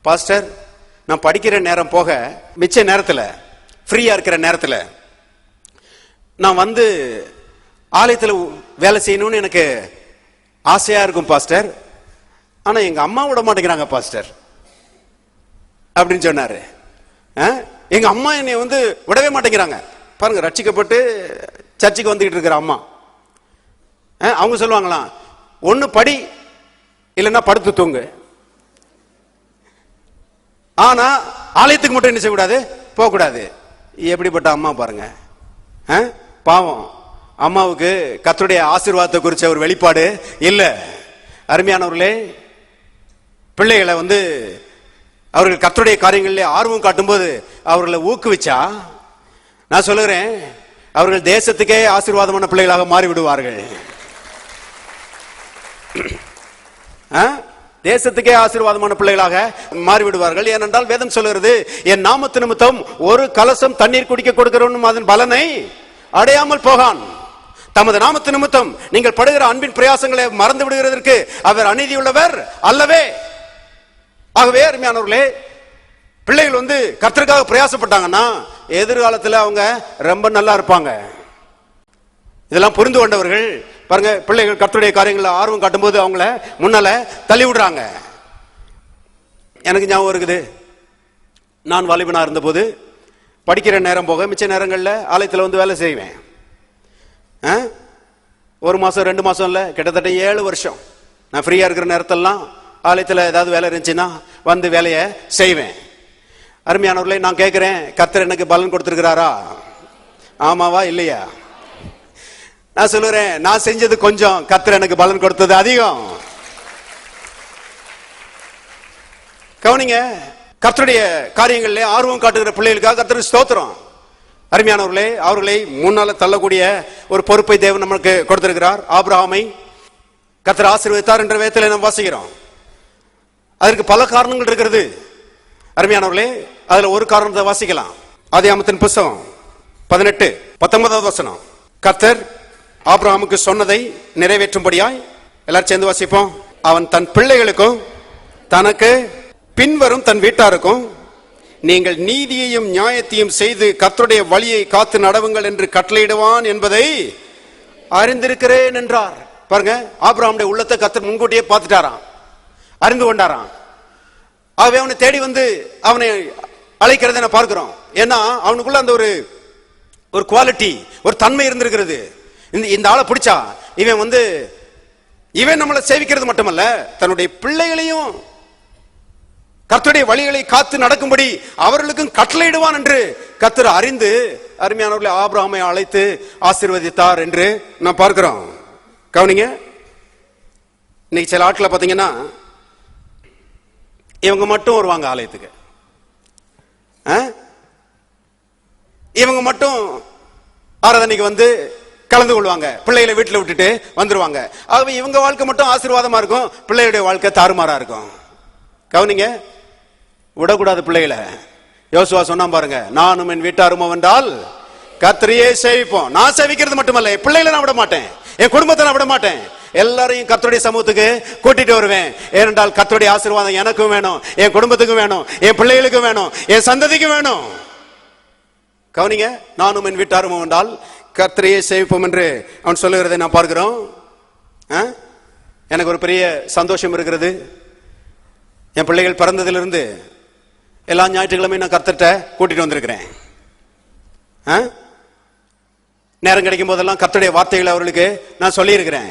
பாஸ்டர், நான் படிக்கிற நேரம் போக மிச்ச நேரத்தில், ஃப்ரீயா இருக்கிற நேரத்தில் நான் ஆலயத்தில் வேலை செய்யணும்னு எனக்கு ஆசையா இருக்கும் பாஸ்டர். ஆனா எங்க அம்மா விட மாட்டேங்கிறாங்க பாஸ்டர் அப்படின்னு சொன்னாரு. எங்க அம்மா என்னை விடவே மாட்டேங்கிறாங்க. பாருங்க, ரட்சிக்கப்பட்டு சர்ச்சுக்கு வந்துகிட்டு இருக்கிற அம்மா அவங்க சொல்லுவாங்களாம், ஒன்னு படி இல்லைன்னா படுத்து தூங்கு. ஆனா ஆலயத்துக்கு மட்டும் என்ன செய்யக்கூடாது? போக கூடாது. எப்படிப்பட்ட அம்மா பாருங்க. பாவம், அம்மாவுக்கு கர்த்தருடைய ஆசீர்வாதத்தை குறிச்ச ஒரு வெளிப்பாடு இல்ல. அருமையானவர்களே, பிள்ளைகளை அவர்கள் கர்த்தருடைய காரியங்களிலே ஆர்வம் காட்டும்போது அவர்களை ஊக்குவிச்சா, நான் சொல்லுகிறேன், அவர்கள் தேசத்துக்கே ஆசீர்வாதமான பிள்ளைகளாக மாறிவிடுவார்கள். தேசத்துக்கே ஆசீர்வாதமான பிள்ளைகளாக மாறிவிடுவார்கள். ஏனென்றால் வேதம் சொல்கிறது, என் நாமத்து நிமித்தம் ஒரு கலசம் தண்ணீர் குடிக்க கொடுக்கிறவனும் அதன் பலனை அடையாமல் போகான். தமது நாமத்து நிமித்தம் நீங்கள் படுகிற அன்பின் பிரயாசங்களை மறந்து விடுகிறதற்கு அவர் அநீதியுள்ளவர் அல்லவே. ஆகவே அருமையானவர்களே, பிள்ளைகள் கர்த்தருக்காக பிரயாசப்பட்டாங்கன்னா எதிர்காலத்தில் அவங்க ரொம்ப நல்லா இருப்பாங்க. இதெல்லாம் புரிந்து கொண்டவர்கள் பாருங்க, பிள்ளைகள் கர்த்தருடைய காரியங்களில் ஆர்வம் காட்டும் போது அவங்கள முன்னால தள்ளி விடுறாங்க. எனக்கு ஞாபகம் இருக்குது, நான் வாலிபனா இருந்த போது படிக்கிற நேரம் போக மிச்ச நேரங்களில் ஆலயத்தில் வேலை செய்வேன். ஒரு மாசம் 2 மாசம் இல்ல, கிட்டத்தட்ட 7 வருஷம் நான் ஃப்ரீயா இருக்கிற நேரத்தெல்லாம் ஆலயத்தில் ஏதாவது வேலை இருந்துச்சுன்னா வேலையை செய்வேன். அருமையானவர்களே, நான் கேட்கிறேன், கர்த்தர் எனக்கு பலன் கொடுத்திருக்கிறாரா? ஆமாவா இல்லையா? நான் சொல்லுறேன், நான் செஞ்சது கொஞ்சம், கர்த்தர் எனக்கு பலன் கொடுத்தது அதிகம். கவனிங்க, கர்த்தருடைய காரியங்களிலே ஆர்வம் காட்டுகிற பிள்ளைகளுக்காக கர்த்தருக்கு ஸ்தோத்திரம். அருமையானவர்களே, அவர்களை முன்னால தள்ளக்கூடிய ஒரு பொறுப்பை தேவன் நமக்கு கொடுத்திருக்கிறார். ஆபிரகாமை கர்த்தர் ஆசீர்வதித்தார் என்ற வேதத்திலே நாம் வாசிக்கிறோம். அதற்கு பல காரணங்கள் இருக்கிறது. அருமையானவர்களே, அதுல ஒரு காரணத்தை வாசிக்கலாம். ஆதியாகமத்தின் புத்தகம் 18:19 வசனம். கர்த்தர் ஆபிரகாமுக்கு சொன்னதை நிறைவேற்றும்படியாய், எல்லாரும் சேர்ந்து வாசிப்போம். அவன் தன் பிள்ளைகளுக்கும் தனக்கு பின்வரும் தன் வீட்டாருக்கும் நீங்கள் நீதியையும் நியாயத்தையும் செய்து கர்த்தருடைய வழியை காத்து நடவுங்கள் என்று கட்டளையிடுவான் என்பதை அறிந்திருக்கிறேன் என்றார். பாருங்க, ஆபிரகாமுடைய உள்ளத்தை கர்த்தர் முன்கூட்டியே பார்த்துட்டாராம், அறிந்து கொண்டாராம். ஆகவே அவனை தேடி அவனை அழைக்கிறதை நான் பார்க்கிறோம். ஏன்னா அவனுக்குள்ள அந்த ஒரு குவாலிட்டி, ஒரு தன்மை இருந்திருக்கிறது. இந்த ஆளை பிடிச்சா இவன் நம்மளை சேவிக்கிறது மட்டுமல்ல, தன்னுடைய பிள்ளைகளையும் கர்த்தருடைய வழிகளை காத்து நடக்கும்படி அவர்களுக்கும் கட்டளையிடுவான் என்று கர்த்தர் அறிந்து அருமையானவர்களை ஆபிரகாமை அழைத்து ஆசீர்வதித்தார் என்று நான் பார்க்கிறோம். கவனிங்க, இன்னைக்கு சில ஆட்களை பார்த்தீங்கன்னா இவங்க மட்டும் வருவாங்க ஆலயத்துக்கு. இவங்க மட்டும் ஆராதனைக்கு வந்து கலந்து கொள்வாங்க, பிள்ளைகளை வீட்டுல விட்டுட்டு வந்துருவாங்க. ஆகவே இவங்க வாழ்க்கை மட்டும் ஆசீர்வாதமா இருக்கும், பிள்ளைகளுடைய வாழ்க்கை தாறுமாறா இருக்கும். கவனிங்க, விடக்கூடாது பிள்ளைகளை. யோசுவா சொன்னா பாருங்க, நானும் என் வீட்டாருமோ என்றால் கர்த்தரையே சேவிப்போம். நான் சேவிக்கிறது மட்டுமல்ல, என் பிள்ளைகளை நான் விட மாட்டேன், என் குடும்பத்தை நான் விட மாட்டேன், எல்லாரையும் கர்த்தருடைய சமூகத்துக்கு கூட்டிட்டு வருவேன். ஏனென்றால் கர்த்தருடைய ஆசீர்வாதம் எனக்கும் வேணும், என் குடும்பத்துக்கும் வேணும், என் பிள்ளைகளுக்கும் வேணும், என் சந்ததிக்கும் வேணும். கவனிங்க, நானும் என் வீட்டாருமோ என்றால் கர்த்தரையே சேவிப்போம் என்று அவன் சொல்லுகிறதை நான் பார்க்கிறோம். எனக்கு ஒரு பெரிய சந்தோஷம் இருக்கிறது. என் பிள்ளைகள் பிறந்ததிலிருந்து எல்லா ஞாயிற்றுக்கிழமையும் நான் கர்த்தர்ட்ட கூட்டிட்டு வந்திருக்கிறேன். நேரம் கிடைக்கும் போதெல்லாம் கர்த்தருடைய வார்த்தைகளை அவர்களுக்கு நான் சொல்லி இருக்கிறேன்.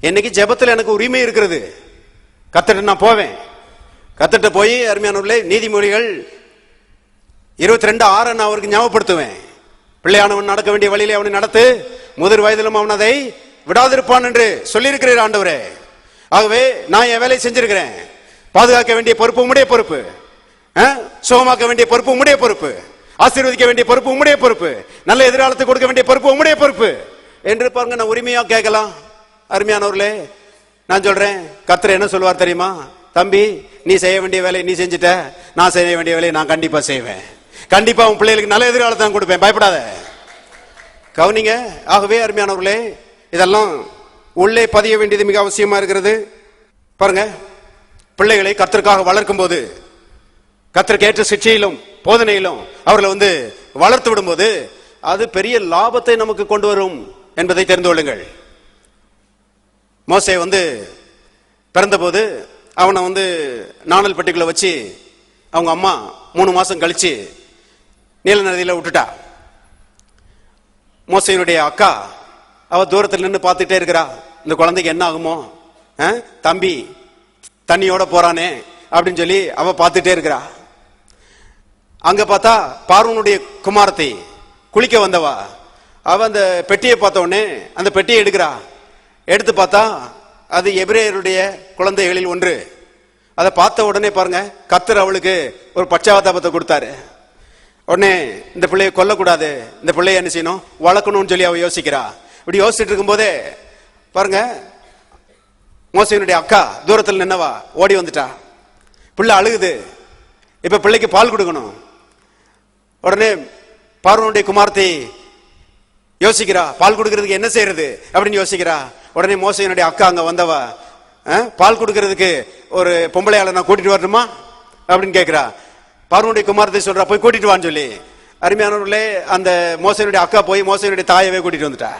என்னைக்கு ஜெபத்தில் எனக்கு உரிமை இருக்கிறது, கர்த்தர்ட்ட நான் போவேன். கர்த்தர்ட்ட போய் அருமையானவர்களே, நீதிமொழிகள் 22:6 நான் அவருக்கு ஞாபகப்படுத்துவேன். பிள்ளையானவன் நடக்க வேண்டிய வழியிலே அவனை நடத்து, முதிர் வயதிலும் அவன் அதை விடாதிருப்பான் என்று சொல்லியிருக்கிறீர் ஆண்டவரே. ஆகவே நான் என் வேலையை செஞ்சிருக்கிறேன். பாதுகாக்க வேண்டிய பொறுப்பு உம்முடைய பொறுப்பு, சுகமாக்க வேண்டிய பொறுப்பு உம்முடைய பொறுப்பு, ஆசீர்வதிக்க வேண்டிய பொறுப்பு உம்முடைய பொறுப்பு, நல்ல எதிர்காலத்தை கொடுக்க வேண்டிய பொறுப்பு உம்முடைய பொறுப்பு என்று பாருங்க. நான் உரிமையா கேட்கலாம். அருமையானவர்களே, நான் சொல்றேன், கர்த்தர் என்ன சொல்வார் தெரியுமா? தம்பி, நீ செய்ய வேண்டிய வேலையை நீ செஞ்சுட்ட, நான் செய்ய வேண்டிய வேலையை நான் கண்டிப்பா செய்வேன். கண்டிப்பா உன் பிள்ளைகளுக்கு நல்ல எதிர்காலத்தை நான் கொடுப்பேன், பயப்படாத. கவனிங்க. ஆகவே அருமையானவர்களே, இதெல்லாம் உள்ளே பதிய வேண்டியது மிக அவசியமா இருக்கிறது. பாருங்க, பிள்ளைகளை கர்த்தருக்காக வளர்க்கும் போது, கர்த்தருக்கு ஏற்ற சிக்ஷையிலும் போதனையிலும் அவர்களை வந்து வளர்த்து விடும்போது அது பெரிய லாபத்தை நமக்கு கொண்டு வரும் என்பதை தெரிந்து கொள்ளுங்கள். மோசே வந்து பிறந்த போது அவனை வந்து நாணல் பெட்டிக்குள்ள வச்சு அவங்க அம்மா 3 மாசம் கழிச்சு நீல நதியில விட்டுட்டா. மோசையினுடைய அக்கா அவ தூரத்தில் நின்று பார்த்துட்டே இருக்கிறா, இந்த குழந்தைக்கு என்ன ஆகுமோ, தம்பி தண்ணியோட போறானே அப்படின்னு சொல்லி அவ பார்த்துட்டே இருக்கிறா. அங்க பார்த்தா பார்வோனுடைய குமாரத்தை குளிக்க வந்தவா, அவ அந்த பெட்டியை பார்த்த உடனே அந்த பெட்டியை எடுக்கிறா. எடுத்து பார்த்தா அது எபிரேயருடைய குழந்தைகளில் ஒன்று. அதை பார்த்த உடனே பாருங்க, கர்த்தர் அவளுக்கு ஒரு பச்சாத்தாபத்தை கொடுத்தாரு. உடனே இந்த பிள்ளையை கொல்லக்கூடாது, இந்த பிள்ளைய என்ன செய்யணும், வளர்க்கணும்னு சொல்லி அவ யோசிக்கிறா. இப்படி யோசிச்சுட்டு இருக்கும் போதே பாருங்க, மோசையினுடைய அக்கா தூரத்தில் நின்னவா ஓடி வந்துட்டா. பிள்ளை அழுகுது, இப்ப பிள்ளைக்கு பால் கொடுக்கணும். உடனே பார்வோனுடைய குமாரத்தை யோசிக்கிறா, பால் கொடுக்கறதுக்கு என்ன செய்யறது அப்படின்னு யோசிக்கிறா. உடனே மோசையினுடைய அக்கா அங்க வந்தவா, பால் கொடுக்கறதுக்கு ஒரு பொம்பளையாளை நான் கூட்டிட்டு வரணுமா அப்படின்னு கேட்கிறா. பார்வோனுடைய குமாரத்தை சொல்றா, போய் கூட்டிட்டு வான்னு சொல்லி. அருமையானவர்களே, அந்த மோசையினுடைய அக்கா போய் மோசையினுடைய தாயவே கூட்டிட்டு வந்துட்டா.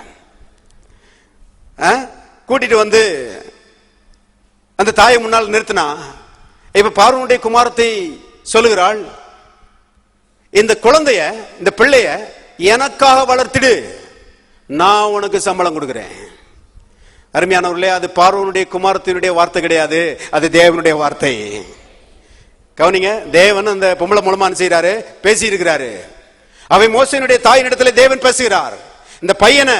கூட்டிட்டு வந்து அந்த தாயை முன்னால் நிறுத்தினா. இப்ப பார்வோனுடைய குமாரத்தை சொல்லுகிறாள், இந்த குழந்தைய, இந்த பிள்ளைய எனக்காக வளர்த்திடு, நான் உனக்கு சம்பளம் கொடுக்கிறேன். அருமையானவர்களே, அது பார்வோனுடைய குமாரத்தினுடைய வார்த்தை கிடையாது, அது தேவனுடைய வார்த்தை. கவனிங்க, தேவன் அந்த பொம்பளை மூலமா செய்யறாரு, பேசி இருக்கிறாரு. அவை மோசையினுடைய தாயினிடத்துல தேவன் பேசுகிறார், இந்த பையனை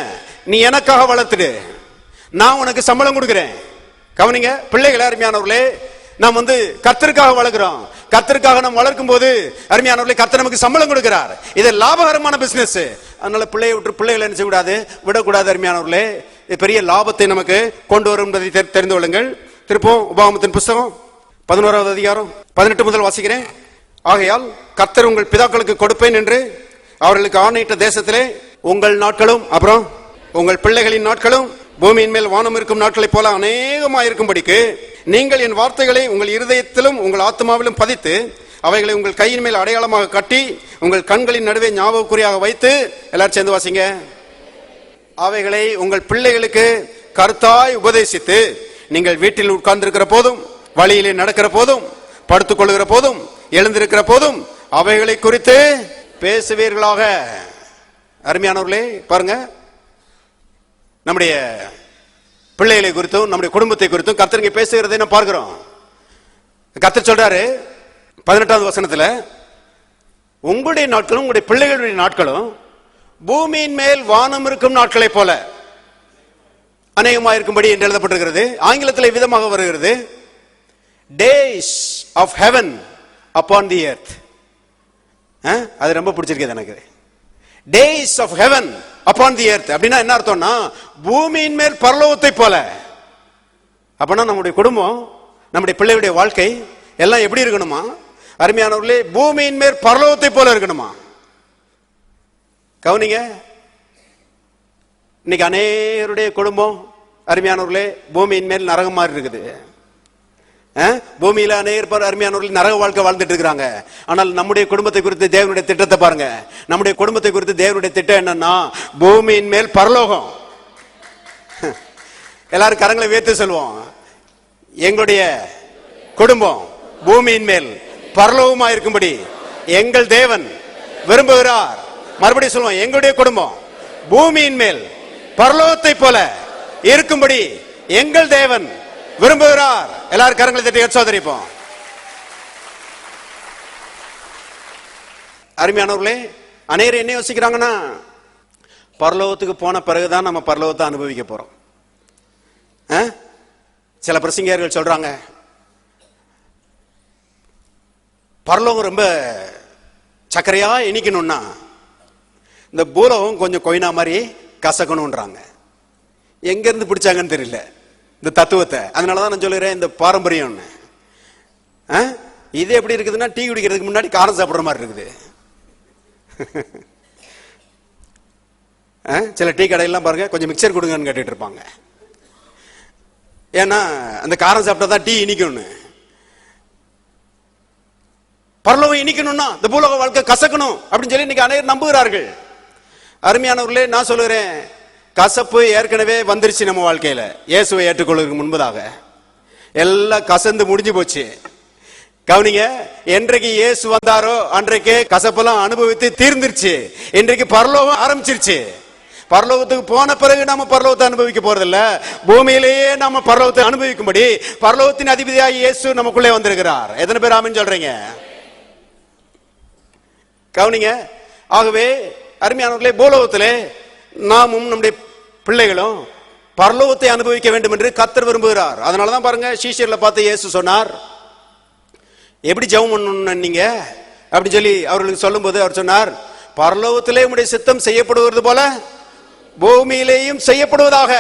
நீ எனக்காக வளர்த்துடு, நான் உனக்கு சம்பளம் கொடுக்கிறேன். கவனிங்க பிள்ளைகளை, அருமையானவர்களே, நாம் வந்து கர்த்தருக்காக வளர்க்கிறோம். கர்த்தருக்காக நாம் வளர்க்கும் போது அருமையானவர்களே, கர்த்தர் நமக்கு சம்பளம் கொடுக்கிறார். இது லாபகரமான பிசினஸ். அதனால பிள்ளையை விட்டு பிள்ளைகளை என்ன செய்யக்கூடாது, விடக்கூடாது. அருமையானவர்களே, இது பெரிய லாபத்தை நமக்கு கொண்டு வரும் என்பதை தெரிந்து கொள்ளுங்கள். திருப்போம் உபாகமத்தின் புஸ்தகம் 11வது அதிகாரம் 18 முதல் வாசிக்கிறேன். ஆகையால் கர்த்தர் உங்கள் பிதாக்களுக்கு கொடுப்பேன் என்று அவர்களுக்கு ஆணையிட்ட தேசத்திலே உங்கள் நாட்களும் அப்புறம் உங்கள் பிள்ளைகளின் நாட்களும் பூமியின் மேல் வானம் இருக்கும் நாட்களைப் போல அநேகமாக இருக்கும்படிக்கு நீங்கள் என் வார்த்தைகளை உங்கள் இருதயத்திலும் உங்கள் ஆத்மாவிலும் பதித்து அவைகளை உங்கள் கையின் மேல் அடையாளமாக கட்டி உங்கள் கண்களின் நடுவே ஞாபகக்குறியாக வைத்து, எல்லாரும் சேர்ந்து வாசிங்க, அவைகளை உங்கள் பிள்ளைகளுக்கு கருத்தாய் உபதேசித்து நீங்கள் வீட்டில் உட்கார்ந்திருக்கிற போதும், வழியிலே நடக்கிற போதும், படுத்துக் கொள்ளுகிற போதும், எழுந்திருக்கிற போதும் அவைகளை குறித்து பேசுவீர்களாக. அருமையானவர்களே, பாருங்க, நம்முடைய பிள்ளைகளை குறித்தும் நம்முடைய குடும்பத்தை குறித்தும் கர்த்தர் பேசுகிறதை நம்ம பார்க்கிறோம். கர்த்தர் சொல்றாரு 18வது வசனத்துல, உங்களுடைய நாட்களும் உங்களுடைய பிள்ளைகளுடைய நாட்களும் பூமியின் மேல் வானம் இருக்கும் நாட்களை போல அநேகமாக இருக்கும்படி என்று எழுதப்பட்டிருக்கிறது. ஆங்கிலத்தில் விதமாக வருகிறது, days of heaven upon the earth. அது ரொம்ப பிடிச்சிருக்கிறது எனக்கு. days of heaven upon the earth. அப்படின்னா என்ன அர்த்தம்னா பூமியின் மேல் பரலோகத்தை போல. அப்பனா நம்முடைய குடும்பம், நம்முடைய பிள்ளையுடைய வாழ்க்கை எல்லாம் எப்படி இருக்கணுமா? அருமையானவர்களே, பூமியின் மேல் பரலோகத்தை போல இருக்கணுமா? கவனிங்க, இன்னைக்கு அநேகருடைய குடும்பம் அருமையானவர்களே பூமியின் மேல் நரகம் மாதிரி இருக்குது. பூமியில அநேகர் அருமையானவர்கள் நரக வாழ்க்கை வாழ்ந்துட்டு இருக்கிறாங்க. ஆனால் நம்முடைய குடும்பத்தை குறித்து தேவனுடைய திட்டத்தை பாருங்க. நம்முடைய குடும்பத்தை குறித்து தேவனுடைய திட்டம் என்னன்னா பூமியின் மேல் பரலோகம். எல்லாரும் கரங்களை உயர்த்தி சொல்லுவோம், எங்களுடைய குடும்பம் பூமியின் மேல் பரலோகமா இருக்கும்படி எங்கள் தேவன் விரும்புகிறார். மறுபடியும் சொல்லுவோம், எங்களுடைய குடும்பம் பூமியின் மேல் பரலோகத்தை போல இருக்கும்படி எங்கள் தேவன் விரும்புகிறார். எல்லாரும் கரங்களை தட்டி சோதரிப்போம். அருமையானவர்களே, அநேகர் என்ன யோசிக்கிறாங்கன்னா பரலோகத்துக்கு போன பிறகுதான் நம்ம பரலோகத்தை அனுபவிக்க போறோம். சில பிரசங்கியர்கள் சொல்றாங்க பரலோகம் ரொம்ப சக்கரையா இனிக்கணும்னா இந்த பூலோகம் கொஞ்சம் கொயினா மாதிரி கசக்கணும்ன்றாங்க. எங்க இருந்து பிடிச்சாங்கன்னு தெரியல இந்த தத்துவத்தை. அதனாலதான் நான் சொல்லுறேன் இந்த பாரம்பரியம் இது எப்படி இருக்குதுன்னா டீ குடிக்கிறதுக்கு முன்னாடி காரம் சாப்பிடுற மாதிரி இருக்குது. சில டீ கடையெல்லாம் பாருங்க கொஞ்சம் மிக்சர் கொடுங்கன்னு கேட்டுட்டு இருப்பாங்க. ஏன்னா அந்த காரம் சாப்பிட்டா தான் டீ இனிக்கணும்னு. பரலோகம் இனிக்கணும்னா இந்த பூலோக வாழ்க்கை கசக்கணும் அப்படின்னு சொல்லி இன்னைக்கு அநேகர் நம்புகிறார்கள். அருமையானவர்களே, நான் சொல்லுகிறேன் கசப்பு ஏற்கனவே வந்துருச்சு நம்ம வாழ்க்கையில. இயேசுவை ஏற்றுக்கொள்வதற்கு முன்பதாக எல்லாம் கசந்து முடிஞ்சு போச்சு. கவனிங்க, என்றைக்கு இயேசு வந்தாரோ அன்றைக்கே கசப்பெல்லாம் அனுபவித்து தீர்ந்துருச்சு. இன்றைக்கு பரலோகம் ஆரம்பிச்சிருச்சு. பரலோகத்துக்கு போன பிறகு நம்ம பரலோகத்தை அனுபவிக்க போறதில்ல, பூமியிலேயே நம்ம பரலோகத்தை அனுபவிக்கும்படி பரலோகத்தின் அதிபதியாக இயேசு நமக்குள்ளே வந்திருக்கிறார். எத்தனை பேர் ஆமென் சொல்றீங்க? கவனிங்க, ஆகவே அருமையானவர்களே, பூலோகத்திலே நாமும் நம்முடைய பிள்ளைகளும் பரலோகத்தை அனுபவிக்க வேண்டும் என்று கர்த்தர் விரும்புகிறார். அதனாலதான் பாருங்க, சீஷர்களை பார்த்து இயேசு சொன்னார், எப்படி ஜெபம் பண்ணணும் நீங்க அப்படின்னு சொல்லி அவர்களுக்கு சொல்லும் போது அவர் சொன்னார், பரலோகத்திலே உம்முடைய சித்தம் செய்யப்படுவது போல பூமியிலேயும் செய்யப்படுவதாக.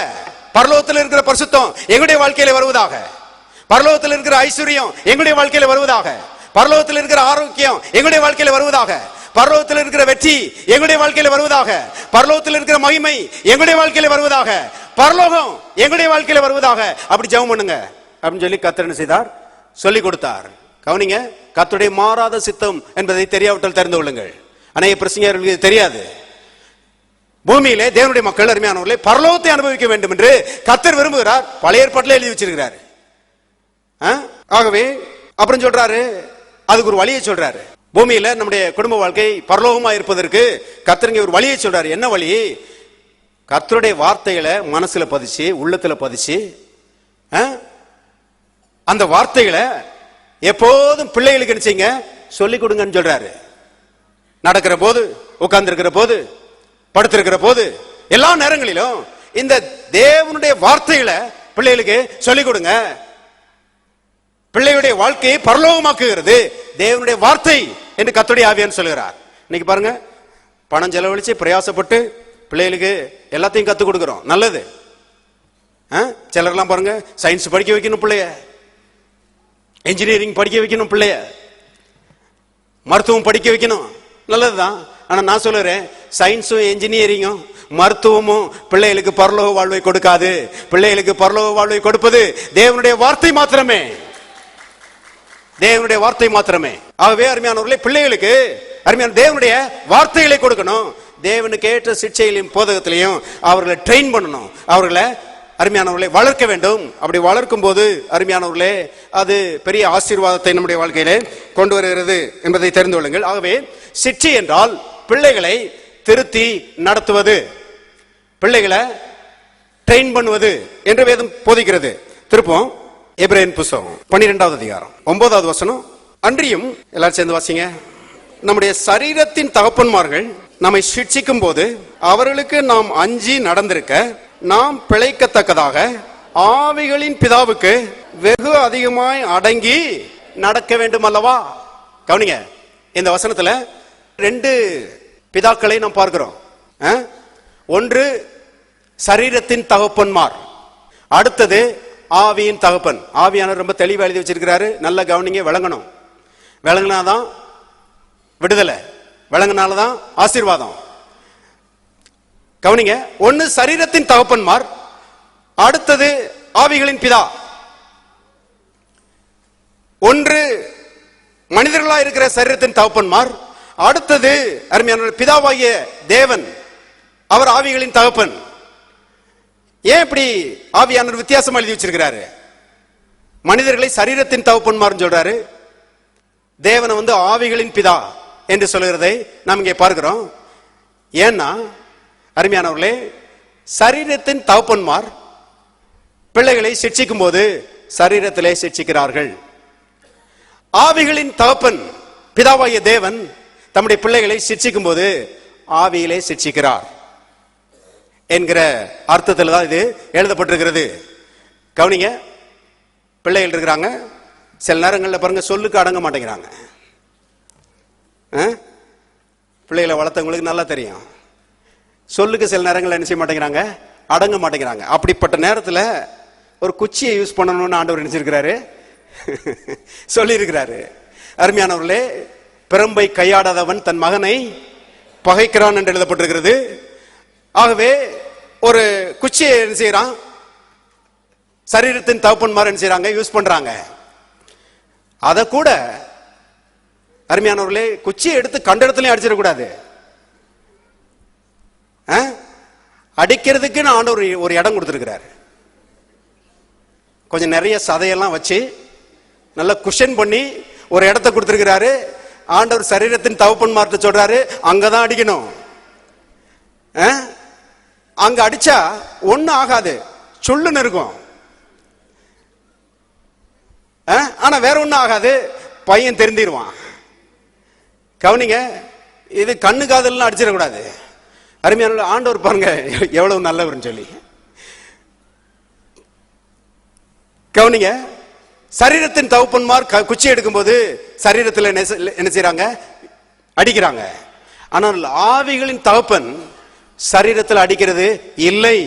பரலோகத்தில் இருக்கிற பரிசுத்தம் எங்களுடைய வாழ்க்கையில வருவதாக. பரலோகத்தில் இருக்கிற ஐஸ்வர்யம் எங்களுடைய வாழ்க்கையில வருவதாக. பரலோகத்தில் இருக்கிற ஆரோக்கியம் எங்களுடைய வாழ்க்கையில வருவதாக. பரலோகத்தில் இருக்கிற வெற்றி எங்களுடைய வாழ்க்கையில வருவதாக. பரலோகத்தில் இருக்கிற மகிமை எங்களுடைய வாழ்க்கையில வருவதாக. பரலோகம் எங்களுடைய வாழ்க்கையில வருவதாக. அப்படி ஜெபம் பண்ணுங்க அப்படின்னு சொல்லி கர்த்தர் என்ன செய்தார்? சொல்லி கொடுத்தார். கவனிங்க, கர்த்தருடைய மாறாத சித்தம் என்பதை தெரியாவிட்டால் தெரிந்து கொள்ளுங்கள். அநேக பிரசங்கியர்களுக்கு தெரியாது. பூமியிலே தேவனுடைய மக்கள் அருமையானவர்களே பரலோகத்தை அனுபவிக்க வேண்டும் என்று கர்த்தர் விரும்புகிறார். பழைய ஏற்பாட்டிலே எழுதி வச்சிருக்கிறார். ஆகவே அப்புறம் சொல்றாரு, அதுக்கு ஒரு வழியை சொல்றாரு. பூமியில நம்முடைய குடும்ப வாழ்க்கை பரலோகமா இருப்பதற்கு கர்த்தர் ஒரு வழியை சொல்றாரு. என்ன வழி? கர்த்தருடைய வார்த்தைகளை மனசுல பதிச்சு உள்ளத்துல பதிச்சு அந்த வார்த்தைகளை எப்போதும் பிள்ளைகளுக்கு நினைச்சீங்க சொல்லிக் கொடுங்கன்னு சொல்றாரு. நடக்கிற போது, உட்கார்ந்து இருக்கிற போது, படுத்திருக்கிற போது, எல்லா நேரங்களிலும் இந்த தேவனுடைய வார்த்தைகளை பிள்ளைகளுக்கு சொல்லிக் கொடுங்க. பிள்ளையுடைய வாழ்க்கையை பரலோகமாக்குகிறது தேவனுடைய வார்த்தை என்று கர்த்தருடைய ஆவியானவர் சொல்கிறார். இன்னைக்கு பாருங்க, பணம் செலவழிச்சு பிரயாசப்பட்டு பிள்ளைகளுக்கு எல்லாத்தையும் கத்துக் கொடுக்கிறோம், நல்லது. சிலர்லாம் பாருங்க, சயின்ஸ் படிக்க வைக்கணும் பிள்ளைய, இன்ஜினியரிங் படிக்க வைக்கணும் பிள்ளைய, மருத்துவம் படிக்க வைக்கணும், நல்லதுதான். ஆனா நான் சொல்லுறேன், சயின்ஸும் இன்ஜினியரிங்கும் மருத்துவமும் பிள்ளைகளுக்கு பரலோக வாழ்வை கொடுக்காது. பிள்ளைகளுக்கு பரலோக வாழ்வை கொடுப்பது தேவனுடைய வார்த்தை மாத்திரமே, தேவனுடைய வார்த்தை மாத்திரமே. ஆகவே அருமையானவர்களே, பிள்ளைகளுக்கு அருமையான தேவனுடைய வார்த்தைகளை கொடுக்கணும். தேவனுக்கு ஏற்ற சிக்ஷையிலும் போதகத்திலையும் அவர்களை ட்ரெயின் பண்ணணும், அவர்களை அருமையானவர்களை வளர்க்க வேண்டும். அப்படி வளர்க்கும் போது அருமையானவர்களே அது பெரிய ஆசீர்வாதத்தை நம்முடைய வாழ்க்கையிலே கொண்டு வருகிறது என்பதை தெரிந்து கொள்ளுங்கள். ஆகவே சிக்ஷை என்றால் பிள்ளைகளை திருத்தி நடத்துவது, பிள்ளைகளை ட்ரெயின் பண்ணுவது என்று வேதம் போதிக்கிறது. திருப்பம் எபிரேயர் புத்தகம் 12வது அதிகாரம் 9வது வசனம். அன்றியும் எல்லாரும் சேர்ந்து வாசிங்க. நம்முடைய சரீரத்தின் தகப்பன்மார்கள் நம்மை சிட்சிக்கும் போது அவர்களுக்கு நாம் அஞ்சி நடந்திருக்க நாம் பிழைக்கத்தக்கதாக ஆவிகளின் பிதாவுக்கு வெகு அதிகமாய் அடங்கி நடக்க வேண்டும் அல்லவா? கவனிங்க, இந்த வசனத்துல ரெண்டு பிதாக்களை நாம் பார்க்கிறோம். ஒன்று சரீரத்தின் தகப்பன்மார், அடுத்தது ஆவியின் தகப்பன். ஆவியானவர் ரொம்ப தெளிவா எழுதி வச்சிருக்கிறாரு, நல்ல கவனிங்க, விளங்கணும். விளங்கினாதான் விடுதலை, விளங்கினால்தான் ஆசீர்வாதம். கவனிங்க, ஒன்னு சரீரத்தின் தகப்பன்மார், அடுத்தது ஆவிகளின் பிதா. ஒன்று மனிதர்களா இருக்கிற சரீரத்தின் தகப்பன்மார், அடுத்தது அருமையான பிதாவாகிய தேவன், அவர் ஆவிகளின் தகப்பன். ஏன் இப்படி ஆவியானவர் வித்தியாசமா எழுதி வச்சிருக்கிறாரு? மனிதர்களை சரீரத்தின் தகப்பன்மார் சொல்றாரு, தேவனை ஆவிகளின் பிதா என்று சொல்லுகிறதை நாம் இங்கே பார்க்கிறோம். ஏன்னா அருமையானவர்களே, சரீரத்தின் தகப்பன்மார் பிள்ளைகளை சிட்சிக்கும் போது சரீரத்திலே சிட்சிக்கிறார்கள். ஆவிகளின் தகப்பன் பிதாவாகிய தேவன் தம்முடைய பிள்ளைகளை சிட்சிக்கும் போது ஆவியிலே சிட்சிக்கிறார் என்கிற அர்த்தத்தில் தான் இது எழுதப்பட்டிருக்கிறது. கவனிங்க, பிள்ளைகள் இருக்கிறாங்க, சில நேரங்களில் பாருங்க சொல்லுக்கு அடங்க மாட்டேங்கிறாங்க. பிள்ளைகளை வளர்த்தவங்களுக்கு நல்லா தெரியும், சொல்லுக்கு சில நேரங்களில் என்ன செய்ய மாட்டேங்கிறாங்க, அடங்க மாட்டேங்கிறாங்க. அப்படிப்பட்ட நேரத்தில் ஒரு குச்சியை யூஸ் பண்ணணும்னு ஆண்டவர் நினைச்சிருக்கிறாரு, சொல்லி இருக்கிறாரு. அருமையானவர்களே, பிரம்பை கையாடாதவன் தன் மகனை பகைக்கிறான் என்று எழுதப்பட்டிருக்கிறது. ஆகவே ஒரு குச்சியை என்ன செய்யறான், சரீரத்தின் தகப்பன்மார் என்ன செய்யறாங்க, யூஸ் பண்றாங்க. அத கூட அருமையானவர்களே, குச்சியை எடுத்து கண்ட இடத்துலயும் அடிச்சிடக்கூடாது. அடிக்கிறதுக்கு ஆண்டவர் ஒரு இடம் கொடுத்திருக்கிறார். கொஞ்சம் நிறைய சதையெல்லாம் வச்சு நல்லா குஷன் பண்ணி ஒரு இடத்தை கொடுத்திருக்கிறாரு. ஆண்டவர் சரீரத்தின் தகப்பன்மார்ட்ட சொல்றாரு, அங்கதான் அடிக்கணும். அங்க அடிச்சா ஒண்ணு ஆகாது, சொல்லுன்னு இருக்கும். ஆனா வேற ஒண்ணும் ஆகாது, பையன் தெரிந்திருவான். கவனிங்க, இது கண்ணு காதல் அடிச்சிடக்கூடாது. அருமையான ஆண்டவர் பாருங்க எவ்வளவு நல்லவர் சொல்லி. கவனிங்க, சரீரத்தின் தகப்பன்மார் குச்சி எடுக்கும் போது சரீரத்தில் என்ன செய்யறாங்க, அடிக்கிறாங்க. ஆனால் ஆவிகளின் தகப்பன் சரீரத்தில் அடிக்கிறது இல்லை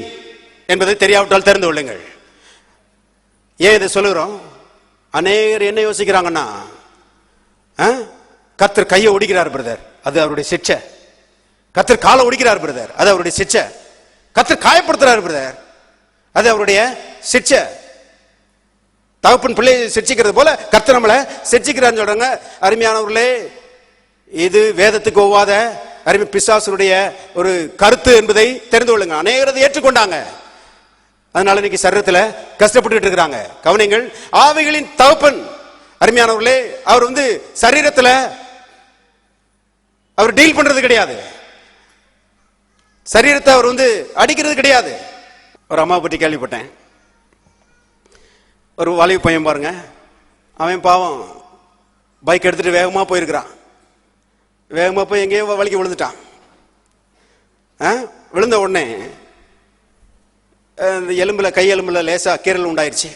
என்பதை தெரியாவிட்டால் தெரிந்து கொள்ளுங்கள். ஏன் இதை சொல்லுகிறோம்? அநேகர் என்ன யோசிக்கிறாங்கன்னா, கர்த்தர் கையை ஒடிக்கிறார் பிரதர், அது அவருடைய சிட்சை. கர்த்தர் காலை ஒடிக்கிறார் பிரதர், அது அவருடைய சிட்சை. கர்த்தர் காயப்படுத்துறார் பிரதர், அது அவருடைய சிட்சை. தகப்பன் பிள்ளையை சிட்சிக்கிறது போல கர்த்தர் நம்மளை சிட்சிக்கிறான்னு சொல்றாங்க. அருமையானவர்களே, இது வேதத்துக்கு ஒவ்வாத அருமை பிசாசுடைய ஒரு கருத்து என்பதை தெரிந்து கொள்ளுங்க. அநேகரை ஏற்றுக்கொண்டாங்க, அதனால இன்னைக்கு சரீரத்துல கஷ்டப்பட்டு இருக்கிறாங்க. கவனிங்கள், ஆவிகளின் தகப்பன் அருமையானவர்களே, அவர் சரீரத்துல அவர் டீல் பண்றது கிடையாது, சரீரத்தை அவர் அடிக்கிறது கிடையாது. ஒரு அம்மா பற்றி கேள்விப்பட்டேன். ஒரு வாலிப பையன் பாருங்க, அவன் பாவம் பைக் எடுத்துட்டு வேகமா போயிருக்கிறான். வேகமா போய் எங்கேயோ வலிக்கு விழுந்துட்டான். விழுந்த உடனே இந்த எலும்புல, கை எலும்புல லேசா கீரல் உண்டாயிருச்சு.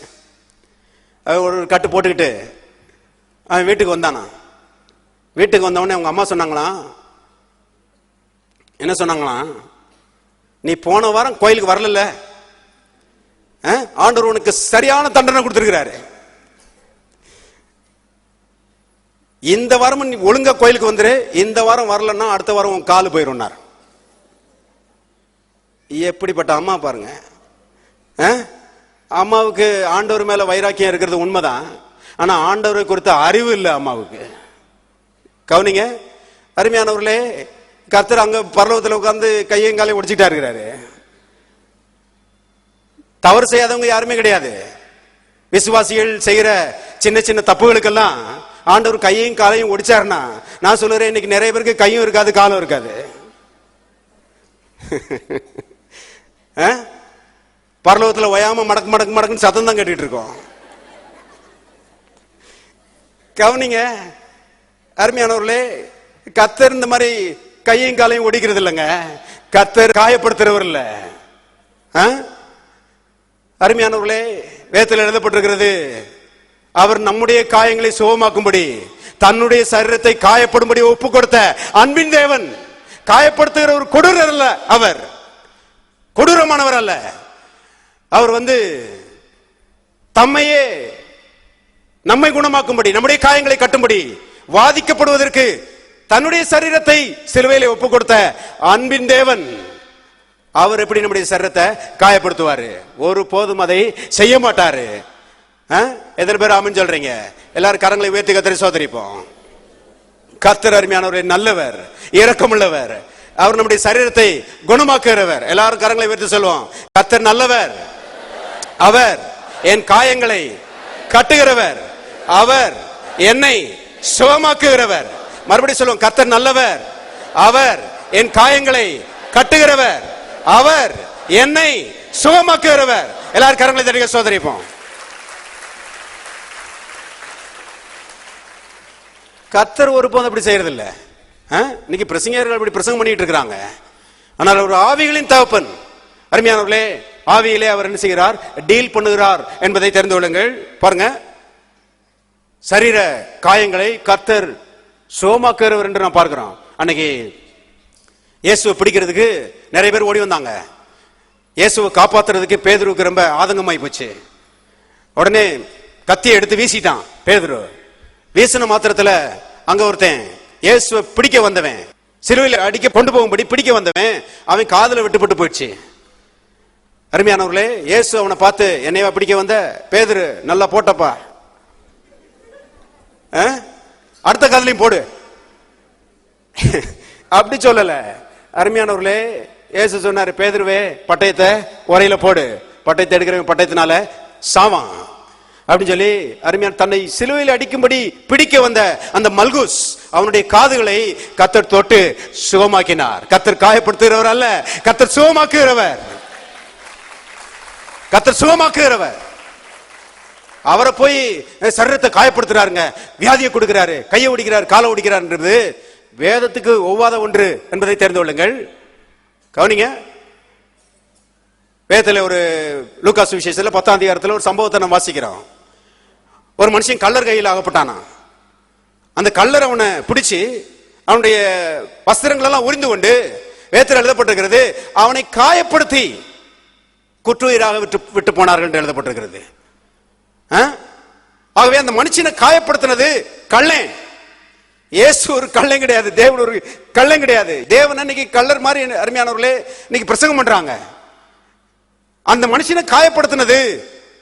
ஒரு கட்டு போட்டுக்கிட்டு அவன் வீட்டுக்கு வந்தானா. வீட்டுக்கு வந்த உடனே அவங்க அம்மா சொன்னாங்களாம், என்ன சொன்னாங்களாம், நீ போன வாரம் கோயிலுக்கு வரல, ஆண்டவர் உனக்கு சரியான தண்டனை கொடுத்திருக்கிறாரு, இந்த வாரம் நீ ஒழுங்கா கோயிலுக்கு வந்துரு, இந்த வாரம் வரலன்னா அடுத்த வாரம் உன் காலு போயிரும். எப்படிப்பட்ட அம்மா பாருங்க. அம்மாவுக்கு ஆண்டவர் மேல வைராக்கியம் இருக்கிறது உண்மைதான், ஆனா ஆண்டவரை குறித்த அறிவு இல்லை அம்மாவுக்கு. கவனிங்க அருமையானவர்களே, கர்த்தர் அங்க பரலோகத்தில் உட்கார்ந்து கையும் காலையும் ஒடிச்சுட்டா இருக்கிறாரு. தவறு செய்யாதவங்க யாருமே கிடையாது. விசுவாசிகள் செய்கிற சின்ன சின்ன தப்புகளுக்கெல்லாம் ஆண்டவர் கையையும் காலையும் ஒடிச்சாருன்னா, நான் சொல்லுறேன், இன்னைக்கு நிறைய பேருக்கு கையும் இருக்காது, காலம் இருக்காது. பரலோகத்தில் ஓயாம மடக்கு மடக்கு மடக்குன்னு சத்தம் தான் கேட்டுட்டு இருக்கோம். கவனிங்க அருமையானவர்களே, கர்த்தர் இந்த மாதிரி கையும் காலையும் ஒடிக்கிறது இல்லைங்க, கர்த்தர் காயப்படுத்துறவர் இல்ல. அருமையானவர்களே, வேதத்தில் எழுதப்பட்டிருக்கிறது, அவர் நம்முடைய காயங்களை சுகமாக்கும்படி தன்னுடைய சரீரத்தை காயப்படும்படி ஒப்பு கொடுத்த அன்பின் தேவன். காயப்படுத்துகிற ஒரு கொடூரர் அல்ல, அவர் கொடூரமானவர் அல்ல. அவர் தம்மையே நம்மை குணமாக்கும்படி, நம்முடைய காயங்களை கட்டும்படி, வாதிக்கப்படுவதற்கு தன்னுடைய சரீரத்தை சிலுவையிலே ஒப்பு கொடுத்த அன்பின் தேவன். அவர் எப்படி நம்முடைய சரீரத்தை காயப்படுத்துவாரு? ஒரு போதும் அதை செய்ய மாட்டாரு. எத்தனை பேர் ஆமென் சொல்றீங்க? எல்லாரும் கரங்களை உயர்த்தி கர்த்தரை சோதரிப்போம். கர்த்தர் அருமையானவர், நல்லவர், இரக்கமுள்ளவர். அவர் நம்முடைய சரீரத்தை குணமாக்குகிறவர். எல்லாரும் கரங்களை உயர்த்தி சொல்லுவோம். கர்த்தர் நல்லவர், அவர் என் காயங்களை கட்டுகிறவர், அவர் என்னை சுகமாக்குகிறவர். மறுபடியும் சொல்லுவோம். கர்த்தர் நல்லவர், அவர் என் காயங்களை கட்டுகிறவர், அவர் என்னை சுகமாக்குகிறவர். எல்லாரும் கரங்களை தட்டி சோதரிப்போம். கர்த்தர் ஒரு போதும் அப்படி செய்யறது இல்ல. இன்னைக்கு பிரசங்கர்கள் அப்படி பிரசங்கம் பண்ணிட்டு இருக்கிறாங்க. ஆனால் ஒரு ஆவிகளின் தகப்பன். அருமையானவர்களே, ஆவியிலே அவர் என்ன செய்கிறார்? டீல் பண்ணுகிறார் என்பதை தெரிந்து கொள்ளுங்கள். பாருங்க, சரீர காயங்களை கர்த்தர் சுகமாக்குகிறவர் என்று நான் பார்க்கிறோம். அன்னைக்கு இயேசுவை பிடிக்கிறதுக்கு நிறைய பேர் ஓடி வந்தாங்க. இயேசுவை காப்பாத்துறதுக்கு பேதுருக்கு ரொம்ப ஆதங்கமாய் போச்சு. உடனே கத்தியை எடுத்து வீசிட்டான் பேதுரு. வீசின மாத்திரத்துல அங்க ஒருத்தன் இயேசுவை பிடிக்க வந்தவன், சிலுவையில் அடிக்க கொண்டு போகும்படி பிடிக்க வந்தவன், அவன் காதுல விட்டுப்பட்டு போயிடுச்சு. அருமையானவர்களே, இயேசு அவனை பார்த்து, என்னையவா பிடிக்க வந்த? பேதுரு, நல்லா போட்டப்பா, அடுத்த காதுலையும் போடு அப்படி சொல்லல. அருமையானவர்களே, இயேசு சொன்னாரு, பேதுருவே பட்டயத்தை உரையில போடு, பட்டயத்தை எடுக்கிறவன் பட்டயத்தினால சாவான் அப்படின்னு சொல்லி, அருமையான தன்னை சிலுவையில் அடிக்கும்படி பிடிக்க வந்த அந்த மல்குஸ் அவனுடைய காதுகளை கர்த்தர் தொட்டு சுகமாக்கினார். கர்த்தர் காயப்படுத்துகிறவர் அல்ல, கர்த்தர் சுகமாக்குகிறவர். கர்த்தர் சுகமாக்குகிறவர். அவரை போய் சரீரத்தை காயப்படுத்துறாருங்க, வியாதியை கொடுக்கிறாரு, கையை ஒடிக்கிறார், காலை ஒடிக்கிறார். வேதத்துக்கு ஒவ்வாத ஒன்று என்பதை தெரிந்து கொள்ளுங்கள். கவனிங்க, வேதத்துல ஒரு லூக்கா சுவிசேஷத்துல 10ஆம் அதிகாரத்துல ஒரு சம்பவத்தை நம்ம வாசிக்கிறோம். ஒரு மனுஷன் கள்ளர் கையில் ஆகப்பட்டானா. அந்த கள்ளர் அவனை பிடிச்சு அவனுடைய வஸ்திரங்கள் எல்லாம் உரிந்து கொண்டு, வேதத்தில் எழுதப்பட்டிருக்கிறது, அவனை காயப்படுத்தி குற்றுயிராக விட்டு போனார்கள் என்று எழுதப்பட்டிருக்கிறது. ஆகவே அந்த மனுஷனை காயப்படுத்தினது கள்ளன். இயேசு ஒரு கள்ளன் கிடையாது, தேவன் ஒரு கள்ளன் கிடையாது. தேவன் அன்னைக்கு கள்ளர் மாதிரி அருமையானவர்களே இன்னைக்கு பிரசங்கம் பண்றாங்க. அந்த மனுஷனை காயப்படுத்தினது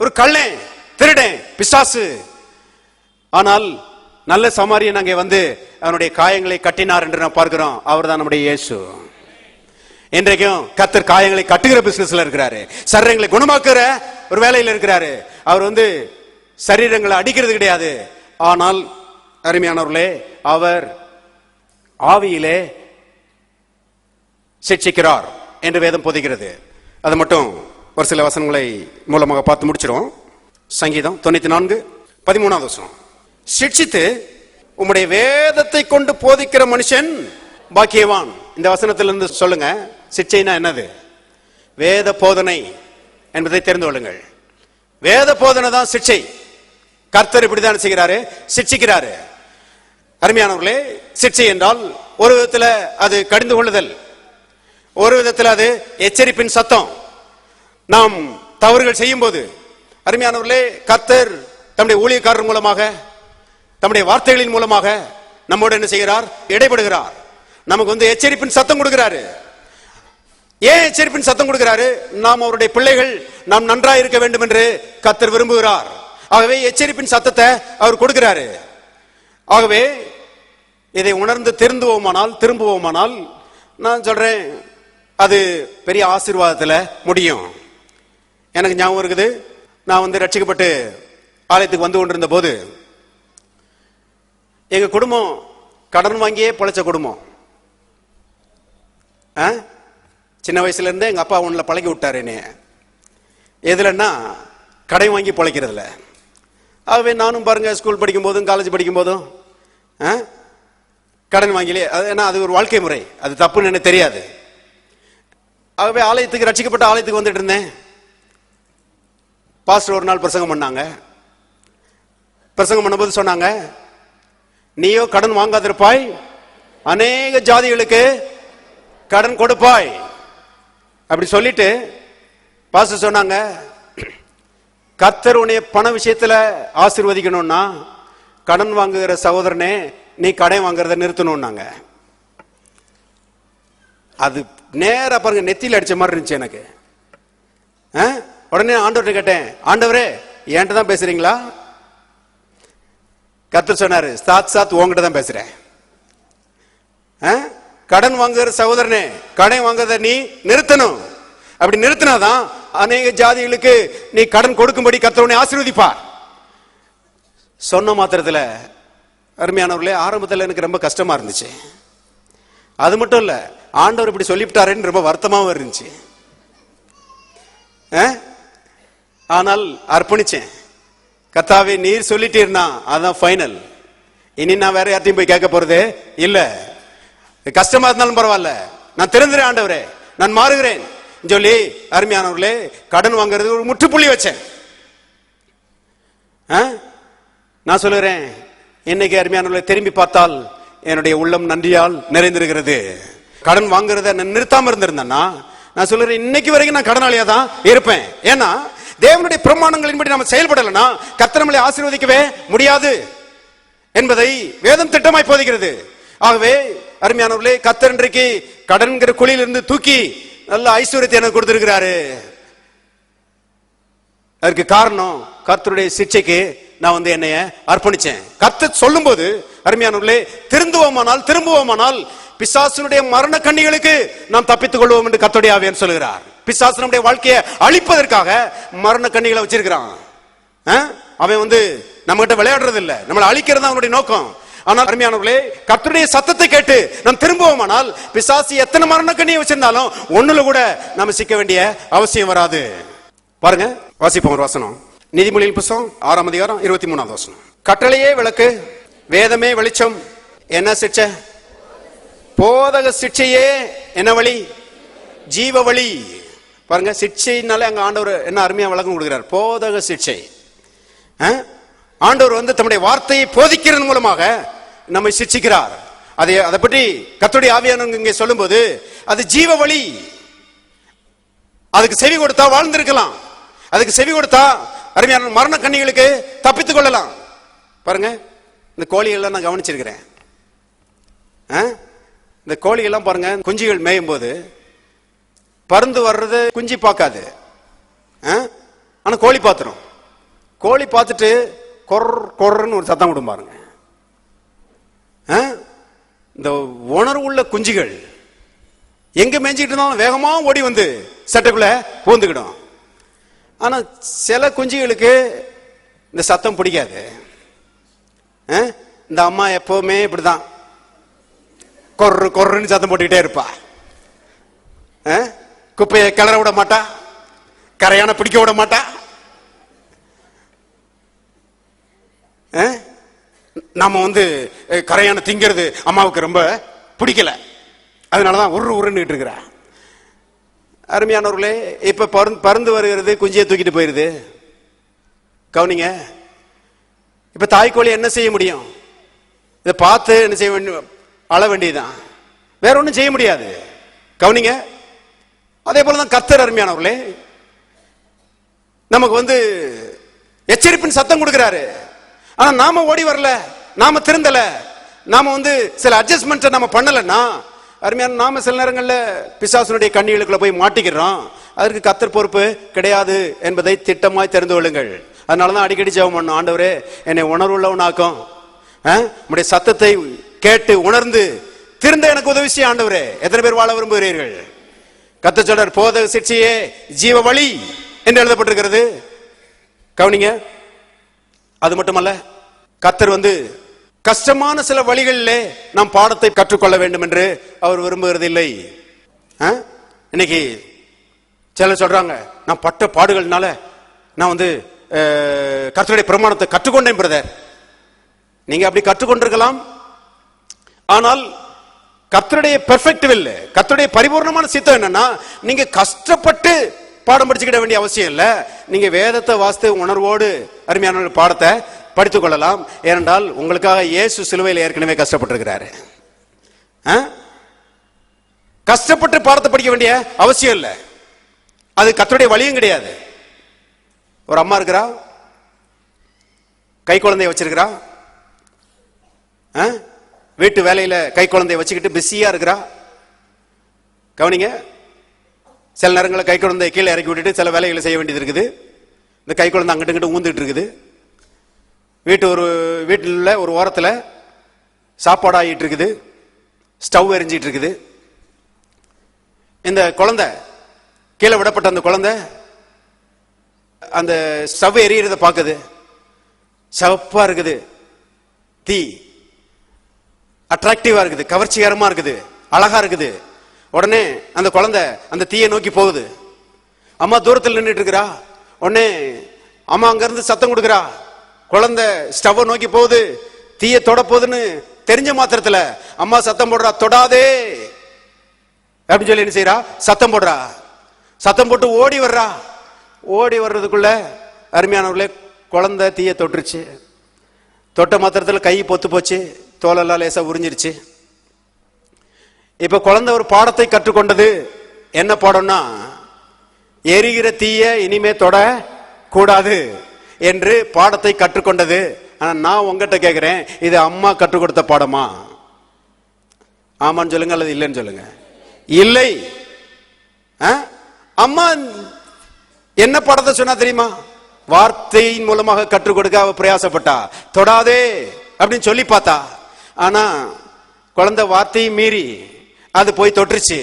ஒரு கள்ளன், திருடன், பிசாசு. ஆனால் நல்ல சமாரியன் அங்கே அவனுடைய காயங்களை கட்டினார் என்று நாம் பார்க்கிறோம். அவர் தான் நம்முடைய இயேசு. இன்றைக்கும் கர்த்தர் காயங்களை கட்டுகிற பிசினஸ்ல இருக்கிறாரு, சரீரங்களை குணமாக்குற ஒரு வேலையில் இருக்கிறாரு. அவர் சரீரங்களை அடிக்கிறது கிடையாது. ஆனால் அருமையானவர்களே, அவர் ஆவியிலே சிட்சிக்கிறார் என்று வேதம் போதிக்கிறது. அது மட்டும் ஒரு சில வசனங்களை மூலமாக பார்த்து முடிச்சிடும். சங்கீதம் 94:13 வசனம், சிட்சித்து உம்முடைய வேதத்தை கொண்டு போதிக்கிற மனுஷன் பாக்கியவான். இந்த வசனத்திலிருந்து சொல்லுங்க, சிட்சைனா என்னது? வேத போதனை என்பதை தெரிந்து கொள்ளுங்கள். வேத போதனை தான் சிட்சை. கர்த்தர் இப்படிதான் செய்கிறாரு, சிட்சிக்கிறாரு. அருமையானவர்களே, சிட்சை என்றால் ஒரு விதத்தில் அது கடிந்து கொள்ளுதல், ஒரு விதத்தில் அது எச்சரிப்பின் சத்தம். நாம் தவறுகள் செய்யும் போது அருமையானவர்களே, கர்த்தர் தம்முடைய ஊழியக்காரர் மூலமாக, தம்முடைய வார்த்தைகளின் மூலமாக நம்மோடு என்ன செய்கிறார்? இடைபடுகிறார். நமக்கு எச்சரிப்பின் சத்தம் கொடுக்கிறாரு. ஏன் எச்சரிப்பின் சத்தம் கொடுக்கிறாரு? நாம் அவருடைய பிள்ளைகள், நாம் நன்றாக இருக்க வேண்டும் என்று கர்த்தர் விரும்புகிறார். ஆகவே எச்சரிப்பின் சத்தத்தை அவர் கொடுக்கிறாரு. ஆகவே இதை உணர்ந்து திரும்புவோமானால் நான் சொல்றேன், அது பெரிய ஆசீர்வாதத்தில் முடியும். எனக்கு ஞாபகம் இருக்குது, நான் ரட்சிக்கப்பட்டு ஆலயத்துக்கு வந்து கொண்டிருந்த போது எங்க குடும்பம் கடன் வாங்கியே பொழைச்ச குடும்பம். சின்ன வயசுல இருந்தே எங்க அப்பா ஒண்ணுல பழகி விட்டாரு என்னைய. எதுலன்னா கடன் வாங்கி பொழைக்கிறதுல. ஆகவே நானும் பாருங்க, ஸ்கூல் படிக்கும் போதும் காலேஜ் படிக்கும் போதும் கடன் வாங்கிலே, அது ஒரு வாழ்க்கை முறை, அது தப்புன்னு எனக்கு தெரியாது. ஆகவே ஆலயத்துக்கு, ரட்சிக்கப்பட்ட ஆலயத்துக்கு வந்துட்டு இருந்தேன். பாஸ்டர் ஒரு நாள் பிரசங்கம் பண்ணாங்க. பிரசங்கம் பண்ணும்போது சொன்னாங்க, நீயோ கடன் வாங்காதிருப்பாய், அநேக ஜாதிகளுக்கு கடன் கொடுப்பாய் அப்படி சொல்லிட்டு பாஸ்டர் சொன்னாங்க, கர்த்தர் உன்னை பண விஷயத்துல ஆசீர்வதிக்கணும்னா கடன் வாங்குகிற சகோதரனே நீ கடன் வாங்குறத நிறுத்தணும்னாங்க. அது நேரா பாருங்க, நெத்தியில் அடிச்ச மாதிரி இருந்துச்சு எனக்கு. உடனே ஆண்டவர்கிட்ட கேட்டேன், ஆண்டவரே என்கிட்ட தான் பேசுறீங்களா? கர்த்தர் சொன்னாரு, சாத் உங்ககிட்ட தான் பேசுறேன். கடன் வாங்குகிற சகோதரனே கடன் வாங்குறத நீ நிறுத்தணும். அப்படி நிறுத்தினாதான் அநேக ஜாதிகளுக்கு நீ கடன் கொடுக்கும்படி கர்த்தர் உன்னை ஆசீர்வதிப்பார். சொன்ன மாத்திரத்துல அருமையானவர்களே, ஆரம்பத்தில் எனக்கு ரொம்ப கஷ்டமா இருந்துச்சு. அது மட்டும் இல்ல, ஆண்டவர் இப்படி சொல்லிவிட்டாருன்னு ரொம்ப வருத்தமாவும் இருந்துச்சு. ஆனால் அர்ப்பணிச்சேன். கர்த்தாவே நீர் சொல்லிட்டீர்னா அதான் ஃபைனல். இனி நான் வேற யார்ட்டையும் போய் கேட்க போறது இல்ல. கஷ்டமா இருந்தாலும் பரவாயில்ல, நான் திறந்துறேன் ஆண்டவரே, நான் மாறுகிறேன் சொல்லி அருமையானவர்களே கடன் வாங்குறது ஒரு முற்றுப்புள்ளி வச்சேன். நான் சொல்லுறேன், இன்னைக்கு அருமையானவர்களே திரும்பி பார்த்தால் என்னுடைய உள்ளம் நன்றியால் நிறைந்திருக்கிறது. கடன் வாங்குறத நான் நிறுத்தாம இருந்திருந்தேன்னா நான் சொல்லுறேன், இன்னைக்கு வரைக்கும் நான் கடனாளியா தான் இருப்பேன். ஏன்னா தேவனுடைய பிரமாணங்களின்படி நம்ம செயல்படலைன்னா கர்த்தர் நம்மளை ஆசீர்வதிக்கவே முடியாது என்பதை வேதம் திட்டமாய் போதிக்கிறது. ஆகவே அருமையானவர்களே, கர்த்தர் இன்றைக்கு கடன்கிற குழியிலிருந்து தூக்கி நல்ல ஐஸ்வர்யத்தை எனக்கு கொடுத்திருக்கிறாரு. அதுக்கு காரணம் கர்த்தருடைய சிட்சைக்கு நான் என்னைய அர்ப்பணிச்சேன். கர்த்தர் சொல்லும் போது அருமையானவர்களே, திரும்புவோமானால் பிசாசுடைய மரண கண்ணிகளுக்கு நாம் தப்பித்துக் கொள்வோம் என்று கர்த்தருடைய ஆவியானவர் சொல்கிறார். பிசாசு நம்முடைய வாழ்க்கையை அழிப்பதற்காக மரண கண்ணிகளை வச்சிருக்கிறான். அவன் நம்ம கிட்ட விளையாடுறது இல்ல, நம்மளை அழிக்கிறது அவனுடைய நோக்கம். ஆனால் அருமையானவர்களே, கர்த்தருடைய சத்தத்தை கேட்டு நாம் திரும்புவோமானால் பிசாசு எத்தனை மரண கண்ணியை வச்சிருந்தாலும் ஒண்ணுல கூட நாம சிக்க வேண்டிய அவசியம் வராது. பாருங்க, வாசிப்போம் ஒரு வசனம். நீதிமொழியின் புத்தகம் 6ஆம் அதிகாரம் 23ஆவது வசனம். கட்டளையே விளக்கு, வேதமே வெளிச்சம், என்ன சிட்சை? போதக சிட்சையே என்ன வழி? ஜீவ வழி. பாருங்க, சிட்சைனாலே அங்க ஆண்டவர் என்ன அருமையா விளக்கம் கொடுக்கிறார். போதக சிட்சை. ஆண்டவர் தம்முடைய வார்த்தையை போதிக்கிறது மூலமாக நம்மை சிட்சிக்கிறார். அதை பற்றி கர்த்தருடைய ஆவியானவர் இங்கே சொல்லும் போது அது ஜீவ வழி. அதுக்கு செவி கொடுத்தா வாழ்ந்திருக்கலாம், அதுக்கு செவி கொடுத்தா அருமையான மரண கண்ணிகளுக்கு தப்பித்துக் கொள்ளலாம். பாருங்க, இந்த கோழிகள்லாம் நான் கவனிச்சிருக்கிறேன். இந்த கோழிகள்லாம் பாருங்க, குஞ்சுகள் மேயும் போது பருந்து வர்றது குஞ்சு பார்க்காது, ஆனா கோழி பார்த்துரும். கோழி பார்த்துட்டு கொர்ன்னு ஒரு சத்தம் விடும் பாருங்க. இந்த உணர்வுள்ள குஞ்சுகள் எங்க மேய்ஞ்சிட்டு இருந்தாலும் வேகமா ஓடி சட்டைக்குள்ள பூந்துக்கிடும். ஆனா சில குஞ்சுகளுக்கு இந்த சத்தம் பிடிக்காது. இந்த அம்மா எப்பவுமே இப்படிதான் கொர்ன்னு சத்தம் போட்டுக்கிட்டே இருப்பா. குப்பையை கிளற விட மாட்டா, கரையான பிடிக்க விட மாட்டா. நாம கரையான திங்கிறது அம்மாவுக்கு ரொம்ப பிடிக்கல, அதனாலதான் உருன்னு இருக்கிற. அருமையானவர்களே, இப்ப பருந்து வருகிறது, குஞ்சியை தூக்கிட்டு போயிருது. கவனிங்க, இப்ப தாய்க்கோழி என்ன செய்ய முடியும்? இதை பார்த்து என்ன செய்ய வேண்டும்? அழ வேண்டியதுதான், வேற ஒன்றும் செய்ய முடியாது. கவனிங்க, அதே போலதான் கர்த்தர் அருமையானவர்களே நமக்கு எச்சரிப்பின் சத்தம் கொடுக்கிறாரு. ஆனா நாம ஓடி வரல, நாம திருந்தல, நாம சில அட்ஜஸ்ட்மெண்ட் நாம பண்ணலன்னா அருமையான நாம சில நேரங்கள்ல பிசாசுனுடைய கண்ணிகளுக்குள்ள போய் மாட்டிக்கிறோம். அதற்கு கர்த்தர் பொறுப்பு கிடையாது என்பதை திட்டமாய் தெரிந்து கொள்ளுங்கள். அதனாலதான் அடிக்கடி ஜெபம் பண்ணோம், ஆண்டவரே என்னை உணர்வுள்ளவனாக்கும், உங்களுடைய சத்தத்தை கேட்டு உணர்ந்து திருந்த எனக்கு உதவி செய்ய ஆண்டவரே. எத்தனை பேர் வாழ விரும்புகிறீர்கள்? கர்த்தர் சொல்றார், போதக சிட்சையே ஜீவ வழி என்று எழுதப்பட்டிருக்கிறது. கவனிங்க, அது மட்டுமல்ல, கர்த்தர் கஷ்டமான சில வழிகளிலே நாம் பாடத்தை கற்றுக்கொள்ள வேண்டும் என்று அவர் விரும்புகிறது இல்லை. இன்னைக்கு சிலர் சொல்றாங்க, நான் பட்ட பாடுகள்னால நான் கர்த்தருடைய பிரமாணத்தை கற்றுக்கொண்டேன் பிரதர். நீங்க அப்படி கற்றுக்கொண்டிருக்கலாம், ஆனால் கர்த்தருடைய பெர்ஃபெக்ட் வில், கர்த்தருடைய பரிபூர்ணமான சித்தம் என்னன்னா, நீங்க கஷ்டப்பட்டு பாடம் படிச்சுக்கிட வேண்டிய அவசியம் இல்ல. நீங்க வேதத்தை வாசித்து உணர்வோடு அருமையான பாடத்தை படித்துக் கொள்ளலாம். ஏனென்றால் உங்களுக்காக இயேசு சிலுவையில் ஏற்கனவே கஷ்டப்பட்டிருக்கிறாரு. கஷ்டப்பட்டு பாடத்தை படிக்க வேண்டிய அவசியம் இல்லை. அது கர்த்தருடைய வழியும் கிடையாது. ஒரு அம்மா இருக்கிறா, கை குழந்தைய வச்சிருக்கிறா, வீட்டு வேலையில கை குழந்தைய வச்சுக்கிட்டு பிஸியா இருக்கிறா. கவனிங்க, சில நேரங்களில் கை குழந்தைய கீழே இறக்கி விட்டுட்டு சில வேலைகளை செய்ய வேண்டியது இருக்குது. இந்த கை குழந்தை அங்கிட்டு இங்கிட்டு ஊந்துட்டு இருக்குது. வீட்டில் ஒரு ஓரத்தில் சாப்பாடு ஆகிட்டு இருக்குது, ஸ்டவ் எரிஞ்சிட்டு இருக்குது. இந்த குழந்தை கீழே விடப்பட்ட அந்த குழந்தை அந்த ஸ்டவ் எரியறத பார்க்குது. சிவப்பா இருக்குது, தீ அட்ராக்டிவா இருக்குது, கவர்ச்சிகரமா இருக்குது, அழகா இருக்குது. உடனே அந்த குழந்தை அந்த தீயை நோக்கி போகுது. அம்மா தூரத்தில் நின்றுட்டு இருக்கிறா. உடனே அம்மா அங்க இருந்து சத்தம் கொடுக்கிறா. குழந்தை ஸ்டவ் நோக்கி போகுது, தீயை தொட போகுதுன்னு தெரிஞ்ச மாத்திரத்துல அம்மா சத்தம் போடுறா, தொடாதே அப்படின்னு சொல்லி என்ன செய்யறா, சத்தம் போடுறா. சத்தம் போட்டு ஓடி வர்றா. ஓடி வர்றதுக்குள்ள அருமையானவர்களே, குழந்தை தீயை தொட்டுருச்சு. தொட்ட மாத்திரத்தில் கை பொத்து போச்சு, தோலெல்லாம் லேசா உறிஞ்சிருச்சு. இப்ப குழந்தை ஒரு பாடத்தை கற்றுக்கொண்டது. என்ன பாடம்னா, எரிகிற தீய இனிமே தொட கூடாது என்று பாடத்தை கற்றுக்கொண்டது. ஆனா நான் உங்ககிட்ட கேட்கிறேன், இது அம்மா கற்றுக் கொடுத்த பாடமா? ஆமான்னு சொல்லுங்க அல்லது இல்லைன்னு சொல்லுங்க. இல்லை. அம்மா என்ன பாடத்தை சொன்னா தெரியுமா? வார்த்தையின் மூலமாக கற்றுக் கொடுக்க அவ பிரயாசப்பட்டா. தொடாதே அப்படின்னு சொல்லி பார்த்தா. ஆனா குழந்தை வார்த்தையை மீறி அது போய் தொட்டுருச்சு.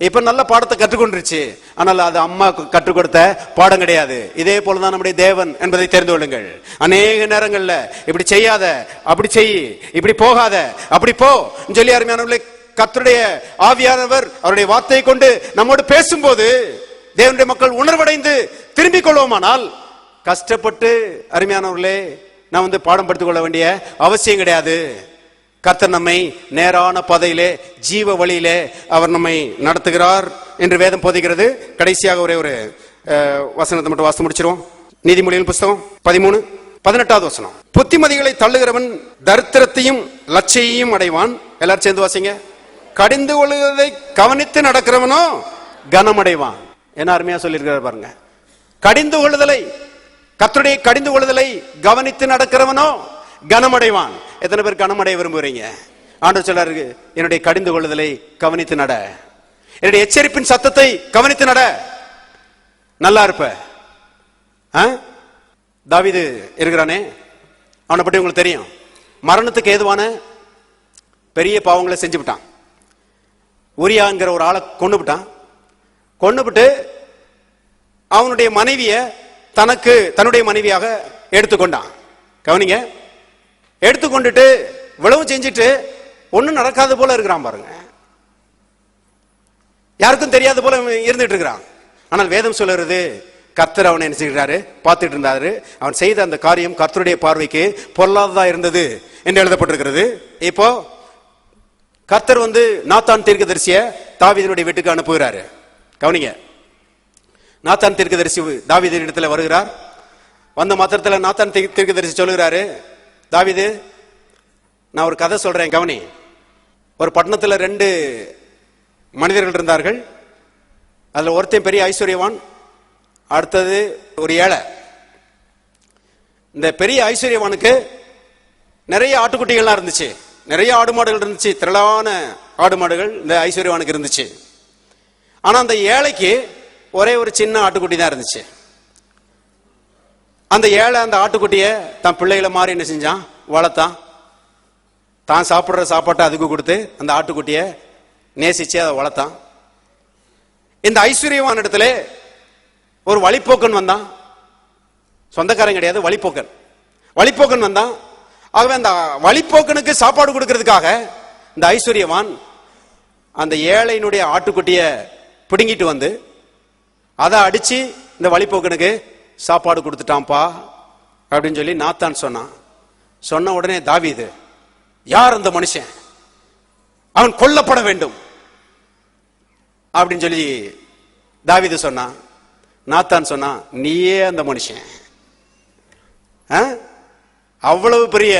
இப்ப நல்ல பாடத்தை கற்றுக்கொண்டுருச்சு. ஆனால் அது அம்மா கற்றுக் கொடுத்த பாடம் கிடையாது. இதே போலதான் நம்முடைய தேவன் என்பதை தெரிந்து கொள்ளுங்கள். அநேக நேரங்கள்ல இப்படி செய்யாத, அப்படி செய், இப்படி போகாத, அப்படி போ சொல்லி அருமையானவர்களே, கர்த்தருடைய ஆவியானவர் அவருடைய வார்த்தையை கொண்டு நம்மோடு பேசும்போது தேவனுடைய மக்கள் உணர்வடைந்து திரும்பிக் கொள்வோமானால், கஷ்டப்பட்டு அருமையானவர்களே நான் பாடம் படுத்திக் கொள்ள வேண்டிய அவசியம் கிடையாது. கர்த்தர் நம்மை நேரான பாதையிலே, ஜீவ வழியிலே அவர் நம்மை நடத்துகிறார் என்று வேதம் போதிக்கிறது. கடைசியாக ஒரே ஒரு வசனத்தை மட்டும் வாசித்து முடிச்சிருவோம். நீதிமொழியின் புஸ்தகம் 13:18 வசனம். புத்திமதிகளை தள்ளுகிறவன் தரித்திரத்தையும் லட்சையையும் அடைவான். எல்லாரும் சேர்ந்து வாசிங்க. கடிந்து கொள்வதை கவனித்து நடக்கிறவனோ கனமடைவான். என்ன அருமையா சொல்லியிருக்கிறார் பாருங்க. கடிந்து கொள்ளுதலை, கர்த்தருடைய கடிந்து கொள்ளுதலை கவனித்து நடக்கிறவனோ கனமடைவான். எத்தனை பேர் கனமடைய விரும்புறீங்க? ஆண்டவர் சொல்றாரு, என்னுடைய கடிந்து கொள்ளுதலை கவனித்து நட, என்னுடைய எச்சரிப்பின் சத்தத்தை கவனித்து நட, நல்லா இருப்ப. தாவீது இருக்கிறானே, அவனை பற்றி உங்களுக்கு தெரியும். மரணத்துக்கு ஏதுவான பெரிய பாவங்களை செஞ்சு விட்டான். உரியாங்கிற ஒரு ஆளை கொண்டு விட்டான். கொண்டுபிட்டு அவனுடைய மனைவிய தன்னுடைய மனைவியாக எடுத்துக்கொண்டான். கவனிங்க, எடுத்துக்கொண்டுட்டு விளவு செஞ்சுட்டு ஒன்னும் நடக்காத போல இருக்கிறான் பாருங்க. யாருக்கும் தெரியாத போல இருந்துட்டு இருக்கிறான். ஆனால் வேதம் சொல்லுறது, கர்த்தர் அவனை என்ன செய்கிறாரு, பார்த்துட்டு இருந்தாரு. அவன் செய்த அந்த காரியம் கர்த்தருடைய பார்வைக்கு பொல்லாததா இருந்தது என்று எழுதப்பட்டிருக்கிறது. இப்போ கர்த்தர் நாத்தான் தீர்க்கதரிசிய தாவீதினுடைய வீட்டுக்கு அனுப்புகிறாரு. கவனிங்க, நாத்தான் தீர்க்கதரிசி தாவீதின் இடத்துல வருகிறார். வந்த மாத்திரத்தில் நாத்தான் தீர்க்கதரிசி சொல்லுகிறாரு, தாவீது, நான் ஒரு கதை சொல்றேன் கவனி. ஒரு பட்டணத்தில் 2 மனிதர்கள் இருந்தார்கள். அதுல ஒருத்தன் பெரிய ஐஸ்வர்யவான், அடுத்தது ஒரு ஏழை. இந்த பெரிய ஐஸ்வர்யவானுக்கு நிறைய ஆட்டுக்குட்டிகள்லாம் இருந்துச்சு, நிறைய ஆடு மாடுகள் இருந்துச்சு, திரளான ஆடு மாடுகள் இந்த ஐஸ்வர்யவானுக்கு இருந்துச்சு. ஆனா அந்த ஏழைக்கு ஒரே ஒரு சின்ன ஆட்டுக்குட்டி தான் இருந்துச்சு. அந்த ஏழை அந்த ஆட்டுக்குட்டிய தன் பிள்ளைகளை மாதிரி என்ன செஞ்சான், வளர்த்தான். தான் சாப்பிடுற சாப்பாட்டை அதுக்கு கொடுத்து அந்த ஆட்டுக்குட்டிய நேசிச்சு அதை வளர்த்தான். இந்த ஐஸ்வர்யவான் இடத்துல ஒரு வழிப்போக்கன் வந்தான். சொந்தக்காரன் கிடையாது, வழிப்போக்கன் வந்தான். ஆகவே அந்த வழிப்போக்கனுக்கு சாப்பாடு கொடுக்கறதுக்காக இந்த ஐஸ்வர்யவான் அந்த ஏழையினுடைய ஆட்டுக்குட்டிய பிடுங்கிட்டு வந்து அதை அடிச்சு இந்த வழிப்போக்கனுக்கு சாப்பாடு கொடுத்துட்டான்பா அப்படின்னு சொல்லி நாத்தான் சொன்னான். சொன்ன உடனே தாவீது, யார் அந்த மனுஷன், அவன் கொல்லப்பட வேண்டும் அப்படின்னு சொல்லி தாவீது சொன்னான். நாத்தான் சொன்னான், நீயே அந்த மனுஷன், அவ்வளவு பெரிய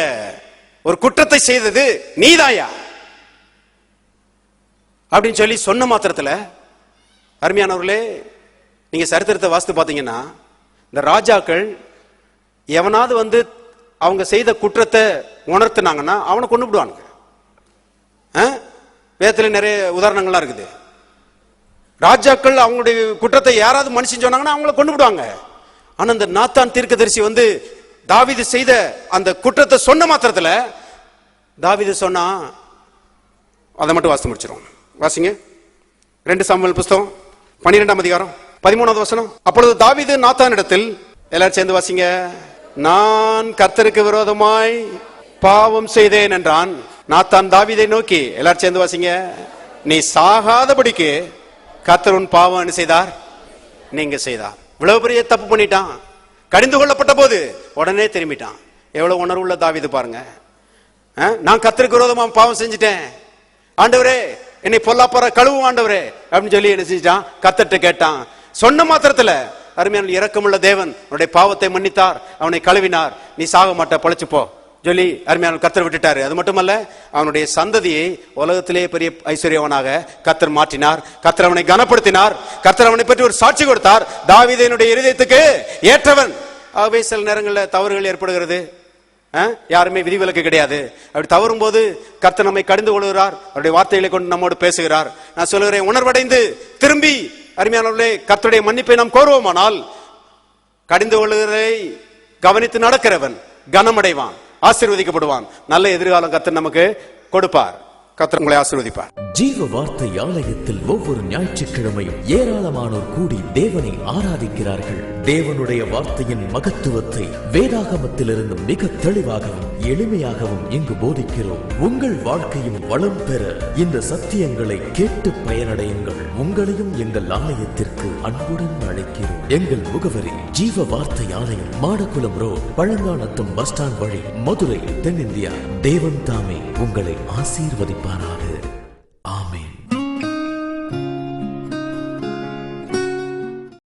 ஒரு குற்றத்தை செய்தது நீதாயா அப்படின்னு சொல்லி சொன்ன மாத்திரத்துல, அருமையானவர்களே, நீங்க சரித்திரத்தை வாசித்து பாத்தீங்கன்னா, இந்த ராஜாக்கள் எவனாவது வந்து அவங்க செய்த குற்றத்தை உணர்த்தினாங்கன்னா அவனை கொண்டு விடுவானுங்க. வேதத்துல நிறைய உதாரணங்கள்லாம் இருக்குது. ராஜாக்கள் அவங்களுடைய குற்றத்தை யாராவது மனுஷன் சொன்னாங்கன்னா அவங்கள கொண்டு விடுவாங்க. ஆனா இந்த நாத்தான் தீர்க்கதரிசி வந்து தாவீது செய்த அந்த குற்றத்தை சொன்ன மாத்திரத்துல, தாவீது சொன்னா அதை மட்டும் வாசித்து முடிச்சிடும். வாசிங்க 2 சாமுவேல் புஸ்தகம் 12ஆம் அதிகாரம் 13வது வசனம். அப்பொழுது தாவீது நாத்தானிடத்தில், எல்லாரும் சேர்ந்து வாசிங்க, நான் கர்த்தருக்கு விரோதமாய் பாவம் செய்தேன் என்றான். நாத்தான் தாவீதை நோக்கி, எல்லாரும் சேர்ந்து வாசிங்க, நீ சாகாதபடிக்கு கர்த்தர் உன் பாவம் என்ன செய்தார்? நீங்க செய்தார். இவ்வளவு பெரிய தப்பு பண்ணிட்டான். கடிந்து கொள்ளப்பட்ட போது உடனே திரும்பிட்டான். எவ்வளவு உணர்வுள்ள தாவீது பாருங்க. நான் கர்த்தருக்கு விரோதமா பாவம் செஞ்சுட்டேன், ஆண்டவரே என்னை பொல்லாப்பற கழுவும் ஆண்டவரே அப்படின்னு சொல்லி என்ன செஞ்சான்? கர்த்தர்ட்ட கேட்டான். சொன்ன மாத்திரத்துல அருமையான இரக்கமுள்ள தேவன் அவனுடைய பாவத்தை மன்னித்தார், அவனை கழுவினார். நீ சாக மாட்ட, பொழைச்சு போ சொல்லி அருமையான கர்த்தர் விட்டுட்டாரு. அது மட்டுமல்ல, அவனுடைய சந்ததியை உலகத்திலே பெரிய ஐஸ்வர்யவனாக கர்த்தர் மாற்றினார். கர்த்தர் அவனை கனப்படுத்தினார். கர்த்தர் அவனை பற்றி ஒரு சாட்சி கொடுத்தார், தாவீதினுடைய இருதயத்துக்கு ஏற்றவன். ஆகவே சில நேரங்களில் தவறுகள் ஏற்படுகிறது. யாருமே விதிவிலக்கு கிடையாது. அப்படி தவறும் போது கர்த்தர் நம்மை கடிந்து கொள்கிறார், அவருடைய வார்த்தைகளை கொண்டு நம்மோடு பேசுகிறார். நான் சொல்லுகிறேன், உணர்வடைந்து திரும்பி அருமையானவர்களே கர்த்தருடைய மன்னிப்பை நாம் கோருவோமானால், கடிந்து கொள்கிறதை கவனித்து நடக்கிறவன் கனமடைவான், ஆசீர்வதிக்கப்படுவான். நல்ல எதிர்காலம் கர்த்தர் நமக்கு கொடுப்பார். கர்த்தர் உங்களை ஆசீர்வதிப்பார். ஜீவ வார்த்தை ஆலயத்தில் ஒவ்வொரு ஞாயிற்றுக்கிழமையும் ஏராளமானோர் கூடி தேவனை ஆராதிக்கிறார்கள். தேவனுடைய வார்த்தையின் மகத்துவத்தை வேதாகமத்திலிருந்து மிக தெளிவாகவும் எளிமையாகவும் இங்கு போதிக்கிறோம். உங்கள் வாழ்க்கையும் வளம் பெற இந்த சத்தியங்களை கேட்டு பயனடையுங்கள். உங்களையும் எங்கள் ஆலயத்திற்கு அன்புடன் அழைக்கிறோம். எங்கள் முகவரி ஜீவ வார்த்தை ஆலயம், Madakkulam road, Palanganatham bus stand வழி, மதுரை, தென்னிந்தியா. தேவன் தாமே உங்களை ஆசீர்வதிப்பாராக.